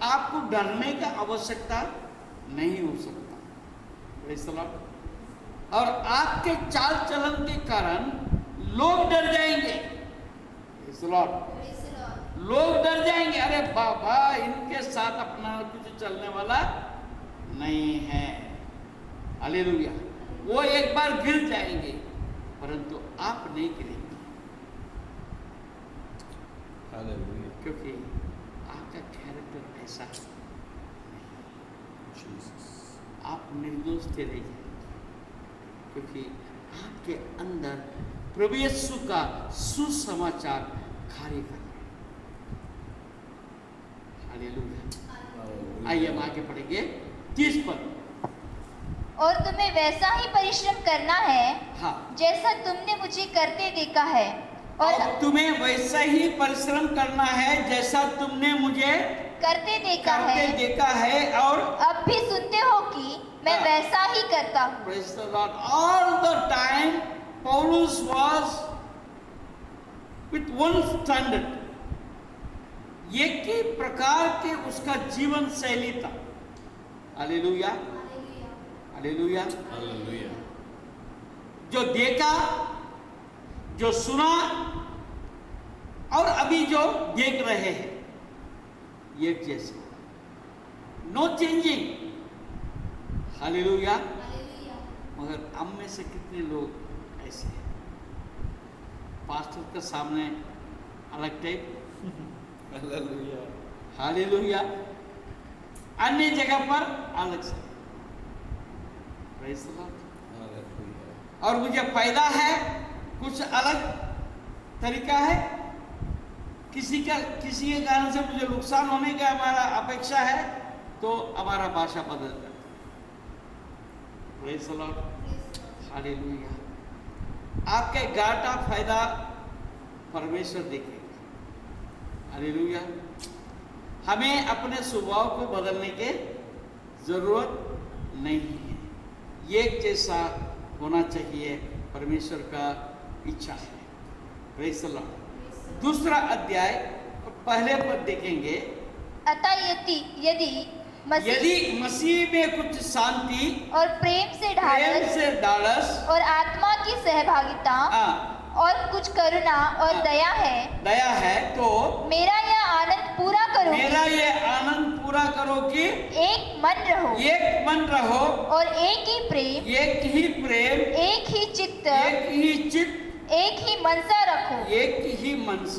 आपको डरने का आवश्यकता नहीं हो सकता। Praise the Lord. और आपके चाल चलन के कारण लोग डर जाएंगे। Praise the Lord. लोग डर जाएंगे, अरे बाबा इनके साथ अपना कुछ चलने वाला नहीं है, हालेलुया। वो एक बार गिर जाएंगे, परंतु आप नहीं गिरेंगे, हालेलुया, क्योंकि आपका कैरेक्टर ऐसा है। आप निर्दोष थे रहिए, क्योंकि आपके अंदर प्रभु यीशु का सुसमाचार कार्य कर रहा है। हालेलुया। आइए हम आगे पढ़ेंगे 30 पद। और तुम्हें वैसा ही परिश्रम करना है, हाँ, जैसा तुमने मुझे करते देखा है, और तुम्हें वैसा ही परिश्रम करना है जैसा तुमने मुझे करते देखा है, और अब भी सुनते हो कि मैं वैसा ही करता हूँ। Praise the Lord. All the time Paulus was with one standard. एक ही प्रकार के उसका जीवन शैली था। Hallelujah, hallelujah. हालेलुया। जो देखा, जो सुना, और अभी जो देख रहे हैं, एक जैसे, नो चेंजिंग। हालेलुया। मगर हम में से कितने लोग ऐसे हैं? पास्टर के सामने अलग टाइप, हालेलुया, हालेलुया, अन्य जगह पर अलग से। Praise the Lord. हालेलुया। और मुझे फायदा है कुछ अलग, तरीका है, किसी के कारण से मुझे नुकसान होने का हमारा अपेक्षा है तो हमारा भाषा बदल जाए। Praise the Lord, hallelujah. आपके घाटा फायदा परमेश्वर देखेगा, हालेलुया। हमें अपने स्वभाव को बदलने की जरूरत नहीं है, एक जैसा होना चाहिए, परमेश्वर का इच्छा है। Praise the Lord. दूसरा अध्याय पहले पद देखेंगे। अतः यदि मसीह में कुछ शांति और प्रेम से ढाढ़स और आत्मा की सहभागिता और कुछ करुणा और दया है तो मेरा ये आनंद पूरा करो कि एक मन रहो और एक ही प्रेम, एक ही चित्त, एक ही मनसा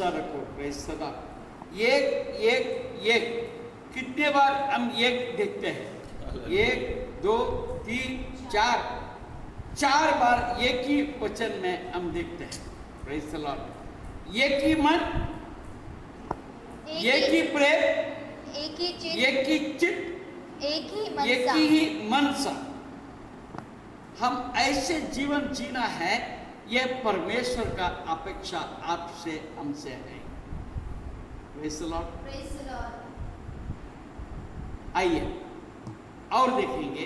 रखो। Praise the Lord. एक कितने बार हम एक देखते हैं? 1 2 3 4 बार एक ही वचन में हम देखते हैं। Praise the Lord. एक ही मन, एक ही प्रेम, एक ही चित्त, एक ही मनसा। हम ऐसे जीवन जीना है, यह परमेश्वर का अपेक्षा आपसे हमसे है। Praise the Lord. आइए और देखेंगे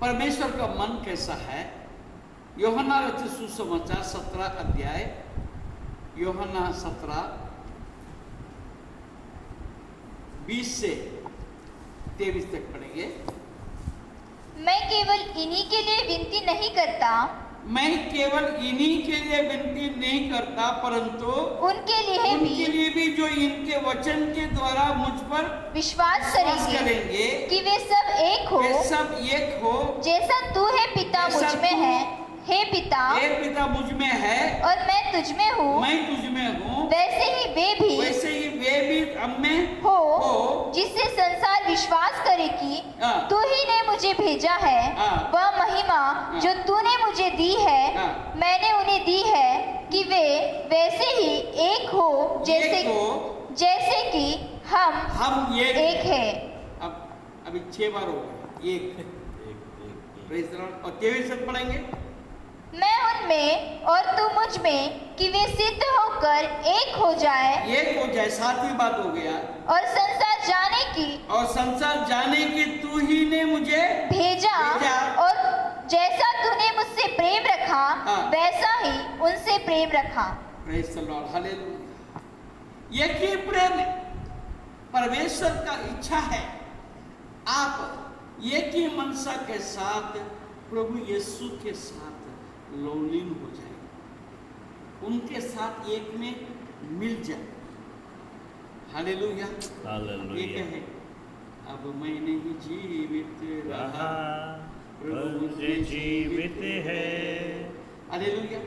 परमेश्वर का मन कैसा है। यूहन्ना रचित सुसमाचार 17 अध्याय, यूहन्ना 17 20 से 23 तक पढ़ेंगे। मैं केवल इन्हीं के लिए विनती नहीं करता, परंतु उनके लिए भी जो इनके वचन के द्वारा मुझ पर विश्वास करेंगे कि वे सब एक हो, जैसा तू है पिता मुझ में है, हे पिता मुझ में है और मैं तुझ में हूँ, वैसे ही वे भी हम में हो, जिससे संसार विश्वास करे कि तू ही ने मुझे भेजा है। वह महिमा जो तूने मुझे दी है, मैंने उन्हें दी है कि वे वैसे ही एक हो जैसे कि हम एक है। अब अभी 6 बार हो गया एक। Praise the Lord. और 23 तक पढ़ेंगे। मैं उनमें और तू मुझ में कि वे सिद्ध होकर एक हो जाए। 7वीं बात हो गया। और संसार जाने की तू ही ने मुझे भेजा और जैसा तूने मुझसे प्रेम रखा, वैसा ही उनसे प्रेम रखा। Praise the Lord, hallelujah. एक ही प्रेम परमेश्वर का इच्छा है, आप एक ही मनसा के साथ प्रभु यीशु के साथ लौलीन हो जाए, उनके साथ एक में मिल जाए। हालेलुया। ये कहे, अब मैं नहीं जीवित रहा, प्रभु मुझे जीवित है। हालेलुया।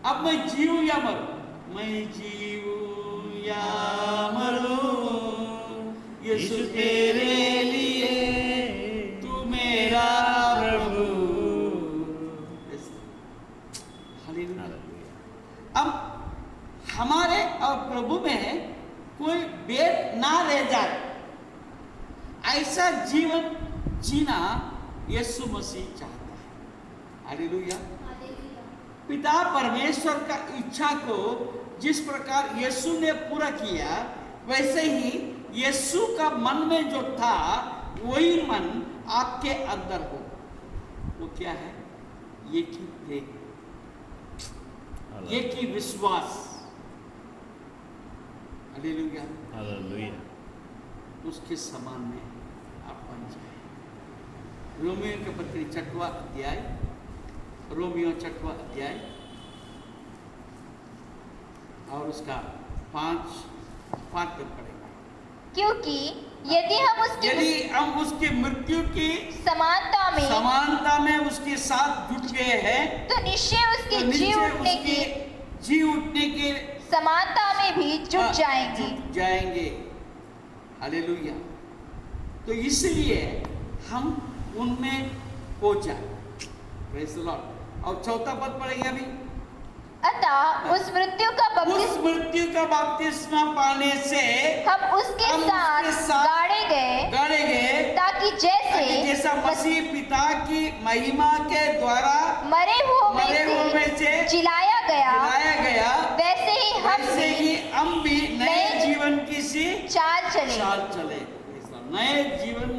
अब मैं जीऊं या मरूं, मैं जीऊं या मरूं, यीशु तेरे लिए तू मेरा प्रभु। अब हमारे और प्रभु में कोई भेद ना रह जाए, ऐसा जीवन जीना यीशु मसीह चाहता है। हालेलुया। पिता परमेश्वर का इच्छा को जिस प्रकार यीशु ने पूरा किया, वैसे ही यीशु का मन में जो था वही मन आपके अंदर हो। वो क्या है? एक ही प्रेम, एक ही विश्वास। हालेलुया। उसके समान में आप बन जाए। रोमियो के पत्री 6वां अध्याय, रोमियो 6वां अध्याय और उसका 5 तक पढ़ेगा। क्योंकि यदि हम उसकी मृत्यु की समानता में उसके साथ जुट गए हैं, तो निश्चय उसके जी उठने के समानता में भी जुट जाएंगे। हालेलुया। तो इसलिए हम उनमें हो जाए। Praise the Lord. और 4वां पद पढ़ेंगे अभी। अतः उस मृत्यु का बपतिस्मा पाने से हम उसके साथ गाड़े गए ताकि जैसा मसीह पिता की महिमा के द्वारा मरे हुओं में से जिलाया गया वैसे ही हम भी नए जीवन की सी चाल चले। नए जीवन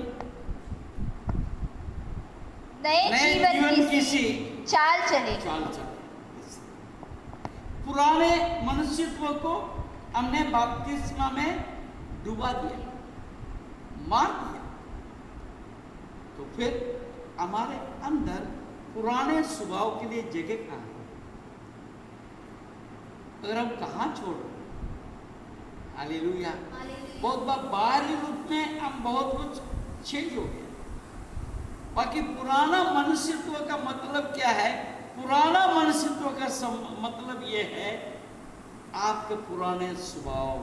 की सी चाल चले। पुराने मनुष्यत्व को हमने बपतिस्मा में डुबा दिया, मार दिया, तो फिर हमारे अंदर पुराने स्वभाव के लिए जगह कहाँ है? अगर हम कहाँ छोड़ रहे? हालेलुया। बहुत बार बाहरी रूप में हम बहुत कुछ चेंज हो गया, बाकी पुराना मनुष्यत्व का मतलब क्या है? पुराना मनुष्यत्व का मतलब ये है आपके पुराने स्वभाव।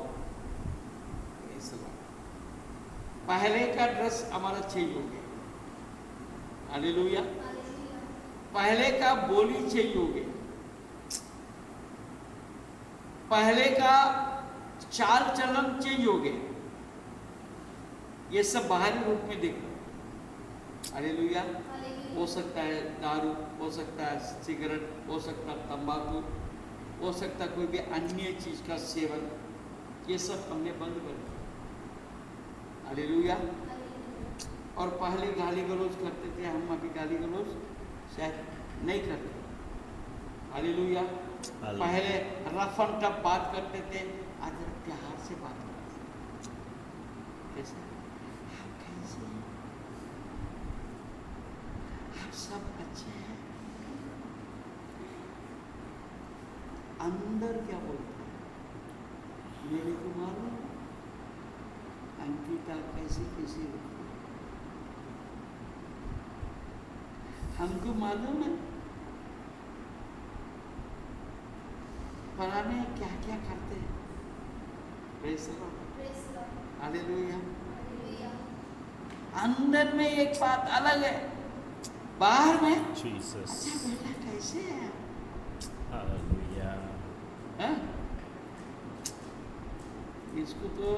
पहले का ड्रेस हमारा चेंज हो गया, हालेलुया। पहले का बोली चेंज हो गया, पहले का चाल चलन चेंज हो गया। ये सब बाहरी रूप में दिख रहा है, हालेलुया। हो सकता है दारू, हो सकता है सिगरेट, हो सकता है तंबाकू, हो सकता है कोई भी अन्य चीज का सेवन, ये सब हमने बंद कर दिया, हालेलुया। और पहले गाली गलौज करते थे, हम अभी गाली गलौज शायद नहीं करते, हालेलुया। पहले रफ एंड टफ बात करते थे, आज प्यार से बात करते हैं। कैसे आप कैसे हैं? आप सब अच्छे हैं? अंदर क्या बोलते हैं? मेरे को मालूम अंकिता कैसी कैसी होती है, हमको मालूम है पराने क्या क्या करते हैं। Praise the Lord, hallelujah. अंदर में एक बात अलग है, बाहर में जीसस। अच्छा बेटा कैसे है? हालेलुया। इसको तो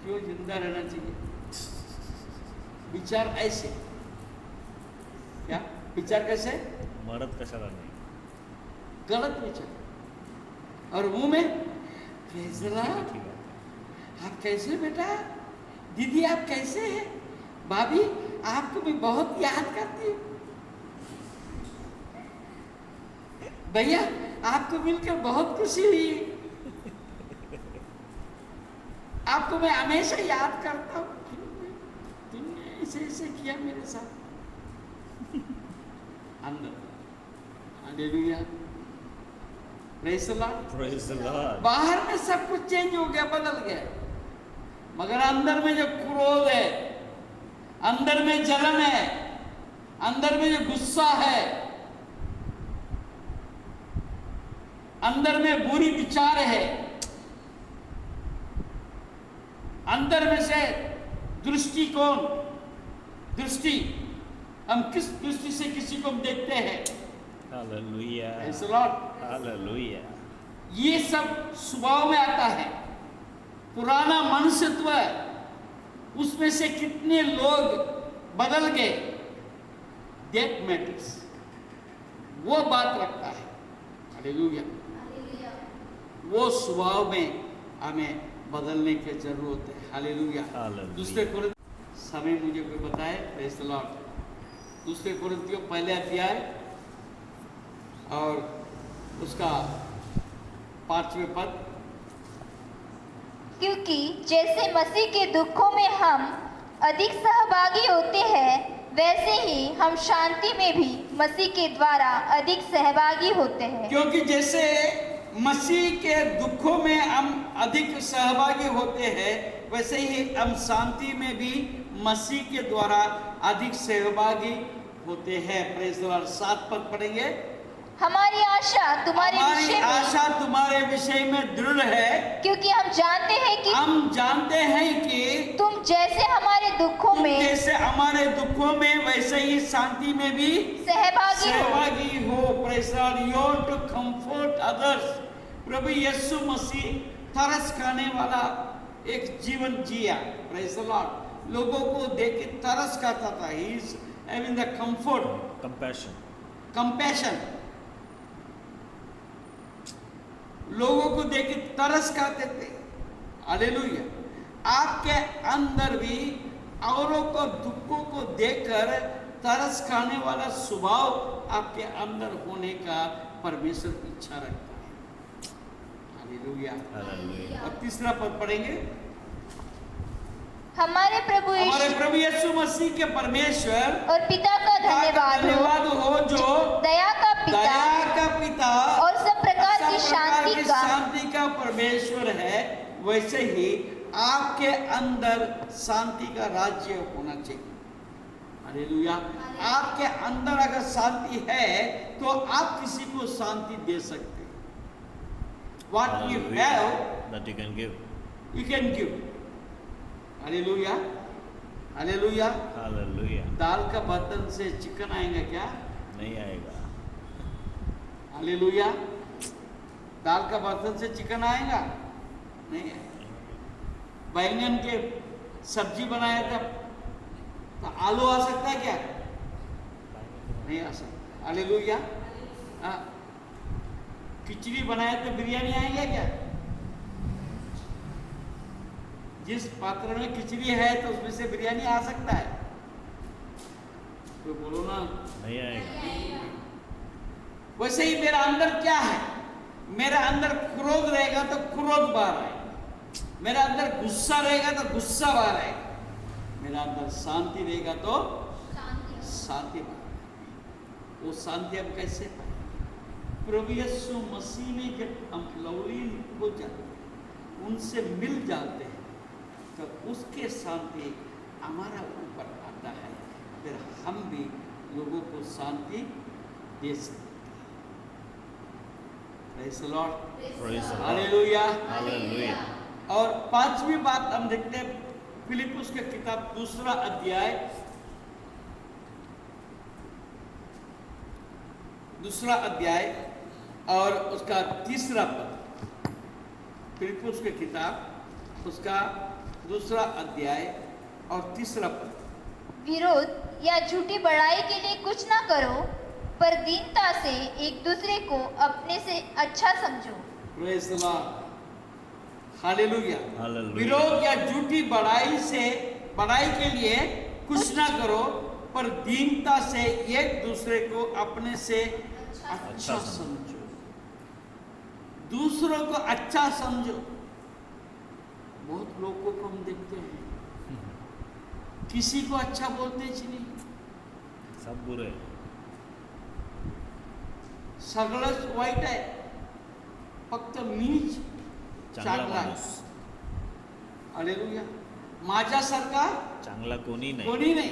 क्यों जिंदा रहना चाहिए? विचार ऐसे, क्या विचार कैसे? मरद कशाला नाही? गलत विचार। और मुंह में प्रेज़ द लॉर्ड, आप कैसे बेटा? दीदी आप कैसे हैं? भाभी आपको भी बहुत याद करती हूँ। भैया आपको मिलकर बहुत खुशी हुई, आपको मैं हमेशा याद करता हूँ, तुमने ऐसे ऐसे किया मेरे साथ। अंदर, hallelujah, praise the lord, praise the Lord. बाहर में सब कुछ चेंज हो गया, बदल गया, मगर अंदर में जो क्रोध है, अंदर में जलन है, अंदर में जो गुस्सा है, अंदर में बुरी विचार है, अंदर में से दृष्टिकोण, दृष्टि, हम किस दृष्टि से किसी को हम देखते हैं। Hallelujah, praise the Lord, hallelujah. ये सब स्वभाव में आता है, पुराना मनुष्यत्व, उसमें से कितने लोग बदल गए, दैट मैटर्स, वो बात रखता है। हालेलुया। वो स्वभाव में हमें बदलने की जरूरत है। हालेलुया। दूसरे कोरिन्थियों, समय मुझे कोई बताए, प्रेज़ द लॉर्ड, दूसरे कोरिन्थियों पहले अध्याय और उसका 5वें पद। क्योंकि जैसे मसीह के दुखों में हम अधिक सहभागी होते हैं, वैसे ही हम शांति में भी मसीह के द्वारा अधिक सहभागी होते हैं। क्योंकि जैसे मसीह के दुखों में हम अधिक सहभागी होते हैं, वैसे ही हम शांति में भी मसीह के द्वारा अधिक सहभागी होते हैं। Praise the Lord. 7 पद पढ़ेंगे। हमारी आशा तुम्हारे हमारी विषय में, आशा तुम्हारे विषय में दृढ़ है, क्योंकि हम जानते हैं कि तुम जैसे हमारे दुखों तुम में जैसे हमारे दुखों में वैसे ही शांति में भी सहभागी हो। Praise God, you to comfort others. प्रभु यीशु मसीह तरस खाने वाला एक जीवन जिया। प्रेज़ गॉड, लोगों को देख के तरस खाता था। He is having the comfort, compassion. लोगों को देख के तरस खाते थे। हालेलुया। आपके अंदर भी औरों को दुखों को देखकर तरस खाने वाला स्वभाव आपके अंदर होने का परमेश्वर की इच्छा रखता है। हालेलुया। और तीसरा पद पढ़ेंगे। हमारे प्रभु यीशु मसीह के परमेश्वर और पिता का धन्यवाद हो, जो दया का पिता और सब प्रकार की शांति का परमेश्वर है, वैसे ही आपके अंदर शांति का राज्य होना चाहिए। हालेलुया। आपके अंदर अगर शांति है तो आप किसी को शांति दे सकते हैं। What you have, that you can give. you can give. Hallelujah, hallelujah. Hallelujah. दाल का बर्तन से चिकन आएगा क्या? नहीं आएगा। हालेलुया। दाल का बर्तन से चिकन आएगा? नहीं आएगा। बैंगन के सब्जी बनाया था तो आलू आ सकता है क्या? नहीं आ सकता। हालेलुया। खिचड़ी बनाया तो बिरयानी आएगा क्या? जिस पात्र में खिचड़ी है तो उसमें से बिरयानी आ सकता है? तो बोलो ना। नहीं आएगा। वैसे ही मेरा अंदर क्या है? मेरा अंदर क्रोध रहेगा तो क्रोध बाहर आएगा। मेरा अंदर गुस्सा रहेगा तो गुस्सा बाहर आएगा। मेरा अंदर शांति रहेगा तो शांति बाहर आएगी। वो शांति हम कैसे पाए? प्रभु यीशु मसीह में जब हम लवली हो जाते हैं, उनसे मिल जाते हैं, तो उसके शांति हमारा ऊपर आता है। फिर हम भी लोगों को शांति दे सकते हैं। Praise the Lord. Praise the Lord. Hallelujah. Hallelujah. और पांचवी बात हम देखते हैं फिलिप्पुस के किताब 2 अध्याय 2 अध्याय और उसका 3 पद। फिलिप्पुस के किताब उसका 2 अध्याय और 3 पद। विरोध या झूठी बड़ाई के लिए कुछ ना करो, पर दीनता से एक दूसरे को अपने से अच्छा समझो। Praise the Lord. Hallelujah. Hallelujah. विरोध या झूठी बड़ाई के लिए कुछ ना करो, पर दीनता से एक दूसरे को अपने से अच्छा समझो। दूसरों को अच्छा समझो। बहुत लोगों को हम देखते हैं किसी को अच्छा बोलते ही नहीं, सब बुरे। सगळंच वाईट आहे, फक्त मीच चांगला चांगला आहे। माणूस, हालेलुया। माझ्यासारखा चांगला कोणी नाही, कोणी नाही,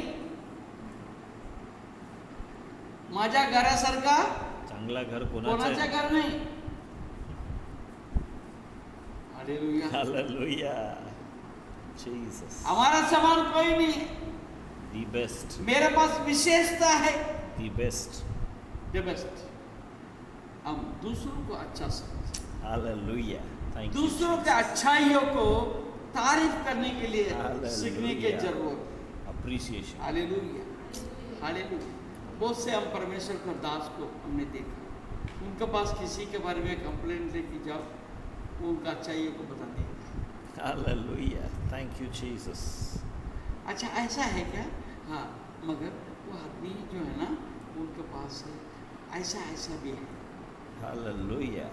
माझ्या घरासारखा चांगला घर कोणाचं कोणाचं घर नाही। हालेलुया। Hallelujah. Jesus. हमारा समान कोई नहीं है। The best. मेरे पास विशेषता है। The best. The best। हम दूसरों को अच्छा समझें। Hallelujah. Thank you. दूसरों के अच्छाइयों को तारीफ करने के लिए Hallelujah. सीखने की जरूरत है। Appreciation. Hallelujah, hallelujah. बहुत से हम परमेश्वर के दास को हमने देखा, उनके पास किसी के बारे में कंप्लेंट लेके जाओ, वो उनका अच्छाइयों को बता देगा। Hallelujah. Thank you, Jesus. अच्छा ऐसा है क्या? हाँ, मगर वो आदमी जो है ना, उनके पास ऐसा ऐसा भी है। Hallelujah.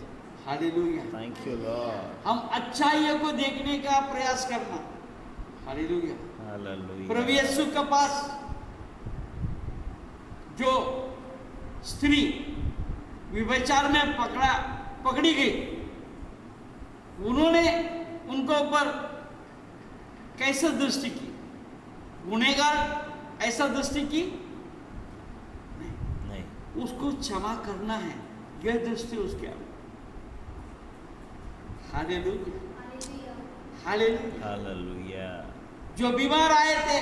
Hallelujah. Thank you, Lord. हम अच्छाइयों को देखने का प्रयास करना। हालेलुया। Hallelujah. प्रभु यीशु के पास जो स्त्री व्यभिचार में पकड़ी गई, उन्होंने उनको ऊपर कैसे दृष्टि की? गुनहगार ऐसा दृष्टि की? नहीं. उसको क्षमा करना है, निगाह दृष्टि उसके आगे। Hallelujah, hallelujah. हालेलुया। जो बीमार आए थे,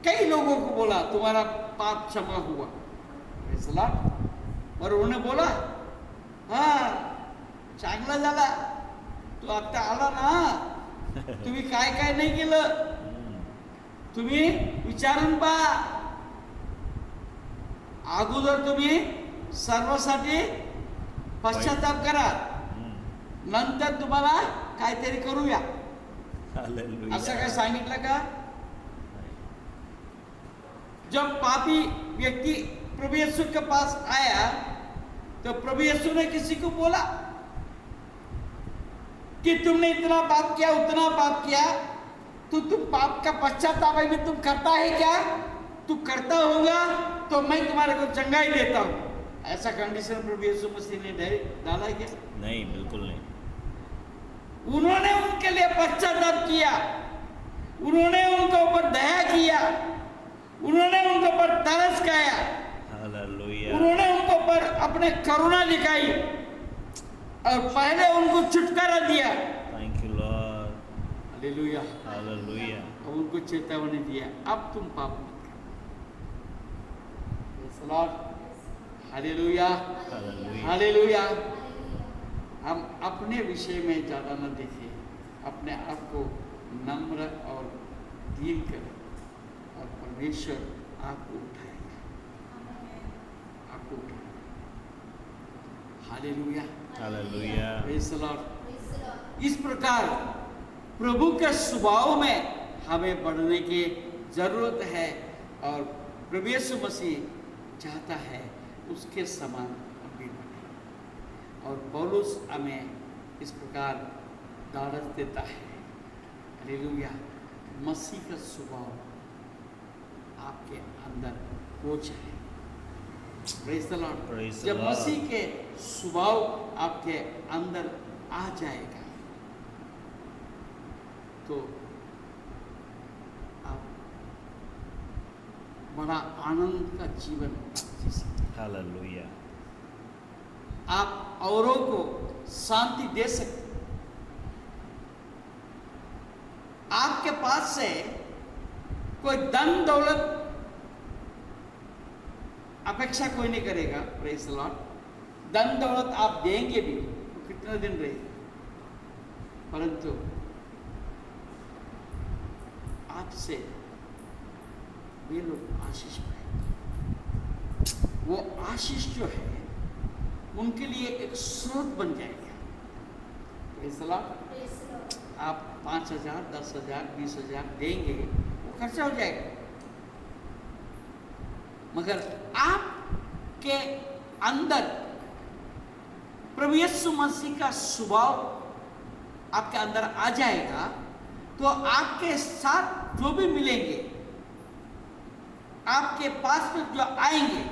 कई लोगों को बोला तुम्हारा पाप क्षमा हुआ, और उन्होंने बोला हाँ चांगला झाला, तू आता आला ना, तुम्ही काय काय नाही केलं, तुम्ही विचारून पा, अगोदर तुम्ही सर्वांसाठी पश्चाताप करा, नंतर तुम्हाला काहीतरी करूया, हालेलुया। असं काय सांगितलं का? जब पापी व्यक्ति प्रभु यीशु के पास आया तो प्रभु यीशु ने किसी को बोला कि तुमने इतना पाप किया, उतना पाप किया, तो तुम पाप का पश्चाताप अभी तुम करता है क्या? तू करता होगा तो मैं तुम्हारे को चंगाई देता हूं। ऐसा कंडीशन प्रभु यीशु मसीह ने डाला क्या? नहीं, बिल्कुल नहीं। उन्होंने उनके लिए पश्चाताप किया, उन्होंने उनके ऊपर दया किया, उन्होंने उनके ऊपर तरस खाया, हालेलुया। उन्होंने उनके ऊपर अपने करुणा दिखाई और पहले उनको छुटकारा दिया। Thank you Lord. Hallelujah, hallelujah. और उनको चेतावनी दिया, अब तुम पाप मत करो। Hallelujah, hallelujah. हालेलुया। हम अपने विषय में ज्यादा न देखें, अपने आप को नम्र और दीन करें और परमेश्वर आपको उठाएगा, आपको उठाएगा। Hallelujah, hallelujah. Praise the Lord. इस प्रकार प्रभु के स्वभाव में हमें बढ़ने की जरूरत है और प्रभु यीशु मसीह चाहता है उसके समान हम भी बने। और पौलुस हमें इस प्रकार ढाढ़स देता है। हालेलुया, मसीह का स्वभाव आपके अंदर हो जाए। Praise the Lord. Praise the जब Lord. मसीह के स्वभाव आपके अंदर आ जाएगा तो आप बड़ा आनंद का जीवन जी सकते हैं। हालेलुया। आप औरों को शांति दे सकते हैं। आपके पास से कोई धन दौलत अपेक्षा कोई नहीं करेगा। Praise the Lord. धन दौलत आप देंगे भी तो कितने दिन रहेगा, परंतु आपसे वे लोग आशीष पाएंगे। वो आशीष जो है उनके लिए एक स्रोत बन जाएगा। Praise the lord. आप 5,000, 10,000, 20,000 देंगे, वो खर्चा हो जाएगा, मगर आपके अंदर प्रभु यीशु मसीह का स्वभाव आपके अंदर आ जाएगा तो आपके साथ जो भी मिलेंगे, आपके पास में जो आएंगे,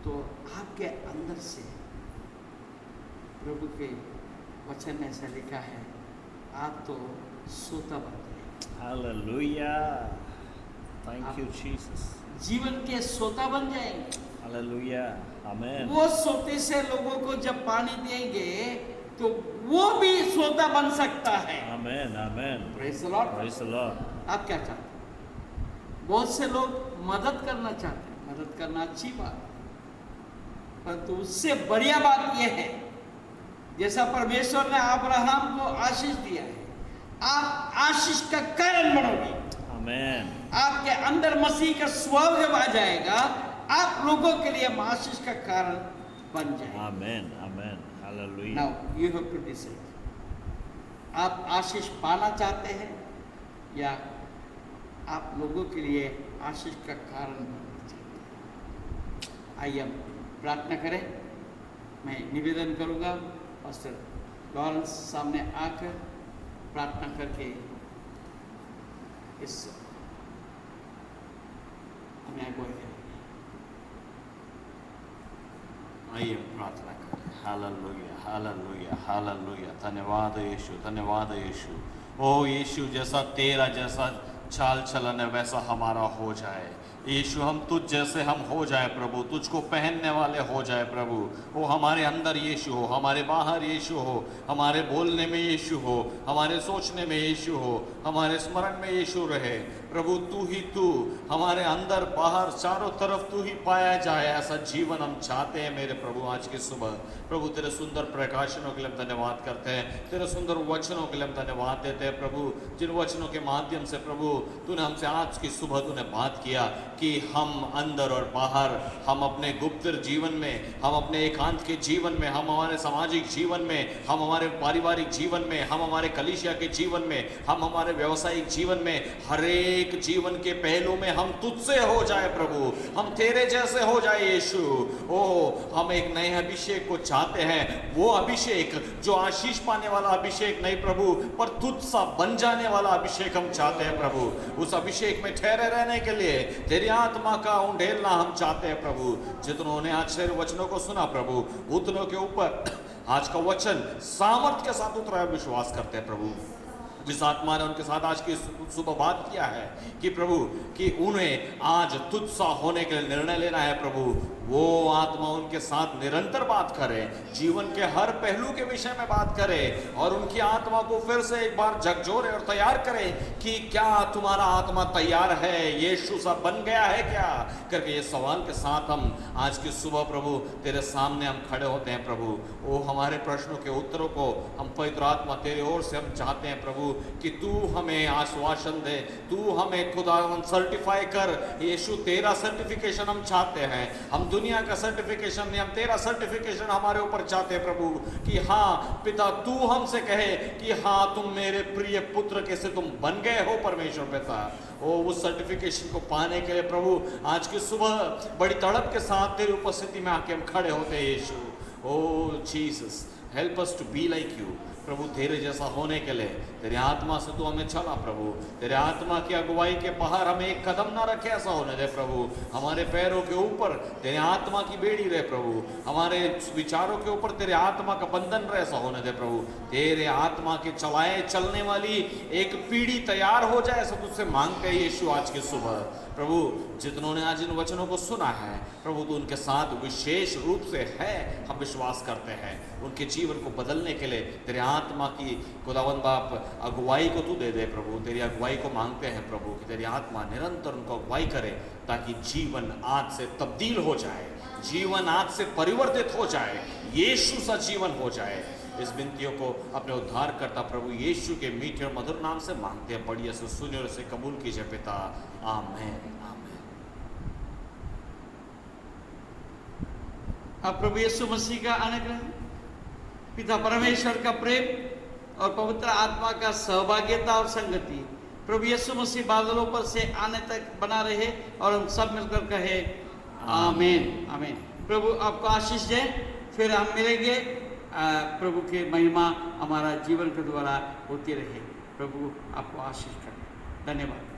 तो आपके अंदर से प्रभु के वचन में ऐसा लिखा है, आप तो सोता बन जाएंगे। हालेलुया। Thank you Jesus. जीवन के सोता बन जाएंगे। हालेलुया। आमेन। वो सोते से लोगों को जब पानी देंगे तो वो भी सोता बन सकता है। Amen. Amen. Praise the lord. Praise the lord. आप क्या चाहते हैं? बहुत से लोग मदद करना चाहते हैं, मदद करना अच्छी बात है, परंतु उससे बढ़िया बात यह है, जैसा परमेश्वर ने अब्राहम को आशीष दिया है, आप आशीष का कारण बनोगे। आमेन। आपके अंदर मसीह का स्वभाव जब आ जाएगा, आप लोगों के लिए आशीष का कारण बन जाएगा। Amen. Amen. Hallelujah. Now you have to decide, आप आशीष पाना चाहते हैं या आप लोगों के लिए आशीष का कारण बनना चाहते हैं? आइए हम प्रार्थना करें। मैं निवेदन करूंगा पास्टर लॉरेंस सामने आकर प्रार्थना करके इस हमें अगुवाई करेंगे। आइए प्रार्थना करें। Hallelujah, hallelujah, hallelujah. धन्यवाद यीशु, धन्यवाद यीशु। ओ यीशु, जैसा तेरा जैसा चाल चलन है वैसा हमारा हो जाए। यीशु हम तुझ जैसे हम हो जाए प्रभु, तुझको पहनने वाले हो जाए प्रभु। वो हमारे अंदर यीशु हो, हमारे बाहर यीशु हो, हमारे बोलने में यीशु हो, हमारे सोचने में यीशु हो, हमारे स्मरण में यीशु रहे प्रभु। तू ही तू हमारे अंदर बाहर चारों तरफ तू ही पाया जाए, ऐसा जीवन हम चाहते हैं मेरे प्रभु। आज की सुबह प्रभु तेरे सुंदर प्रकाशनों के लिए हम धन्यवाद करते हैं, तेरे सुंदर वचनों के लिए हम धन्यवाद देते हैं प्रभु, जिन वचनों के माध्यम से प्रभु तूने हमसे आज की सुबह तूने बात किया कि हम अंदर और बाहर, हम अपने गुप्त जीवन में, हम अपने एकांत के जीवन में, हम हमारे सामाजिक जीवन में, हम हमारे पारिवारिक जीवन में, हम हमारे कलीसिया के जीवन में, हम हमारे व्यवसायिक जीवन में, हर एक जीवन के पहलू में हम तुझसे हो जाए प्रभु, हम तेरे जैसे हो जाए यीशु। ओ हम एक नए अभिषेक को चाहते हैं, वो अभिषेक जो आशीष पाने वाला अभिषेक नहीं प्रभु, पर तुझ सा बन जाने वाला अभिषेक हम चाहते हैं प्रभु। उस अभिषेक में ठहरे रहने के लिए तेरी आत्मा का उंडेलना हम चाहते हैं प्रभु। जितनों ने आज तेरे वचनों को सुना प्रभु, उतनों के ऊपर आज का वचन सामर्थ के साथ उतरा, विश्वास करते हैं प्रभु। जिस आत्मा ने उनके साथ आज की सुबह बात किया है कि प्रभु कि उन्हें आज तुझ सा होने के लिए निर्णय लेना है प्रभु, वो आत्मा उनके साथ निरंतर बात करे, जीवन के हर पहलू के विषय में बात करे और उनकी आत्मा को फिर से एक बार झकझोरे और तैयार करे कि क्या तुम्हारा आत्मा तैयार है, यीशु सा बन गया है क्या करके। ये सवाल के साथ हम आज की सुबह प्रभु तेरे सामने हम खड़े होते हैं प्रभु। वो हमारे प्रश्नों के उत्तरों को हम पवित्र आत्मा तेरी ओर से हम चाहते हैं प्रभु कि तू हमें आश्वासन दे, तू हमें खुदावन सर्टिफाई कर यीशु। तेरा सर्टिफिकेशन हम चाहते हैं, हम दुनिया का सर्टिफिकेशन नहीं, हम तेरा सर्टिफिकेशन हमारे ऊपर चाहते हैं प्रभु कि हाँ पिता तू हमसे कहे कि हाँ तुम मेरे प्रिय पुत्र कैसे तुम बन गए हो परमेश्वर पिता। ओ उस सर्टिफिकेशन को पाने के लिए प्रभु आज की सुबह बड़ी तड़प के साथ तेरी उपस्थिति में आके हम खड़े होते हैं यीशु। Oh Jesus help us to be like you प्रभु, तेरे जैसा होने के लिए तेरे आत्मा से तू हमें चला प्रभु। तेरे आत्मा की अगुवाई के बाहर हमें एक कदम ना रखे ऐसा होने दे प्रभु। हमारे पैरों के ऊपर तेरे आत्मा की बेड़ी रहे प्रभु, हमारे विचारों के ऊपर तेरे आत्मा का बंधन रहे ऐसा होने दे प्रभु। तेरे आत्मा के चलाए चलने वाली एक पीढ़ी तैयार हो जाए ऐसा तुझसे मांगते हैं यीशु आज की सुबह प्रभु। जितनों ने आज इन वचनों को सुना है प्रभु तू उनके साथ विशेष रूप से है, हम विश्वास करते हैं। उनके जीवन को बदलने के लिए तेरे आत्मा की खुदावन बाप अगुवाई को तू दे दे प्रभु। तेरी अगुवाई को मांगते हैं प्रभु कि तेरी आत्मा निरंतर उनको अगुवाई करे ताकि जीवन आज से तब्दील हो जाए, जीवन आज से परिवर्तित हो जाए, यीशु सा जीवन हो जाए। इस विनतियों को अपने उद्धार करता प्रभु यीशु के मीठे और मधुर नाम से मांगते हैं, बढ़िया से सुनिए और इसे कबूल कीजिए पिता, आमीन आमीन। अब प्रभु यीशु मसीह का अनुग्रह, पिता परमेश्वर का प्रेम और पवित्र आत्मा का सहभागिता और संगति प्रभु यीशु मसीह बादलों पर से आने तक बना रहे और हम सब मिलकर कहे आमीन आमीन। प्रभु आपको आशीष दे, फिर हम मिलेंगे। प्रभु की महिमा हमारा जीवन के द्वारा होती रहे। प्रभु आपको आशीष करे। धन्यवाद।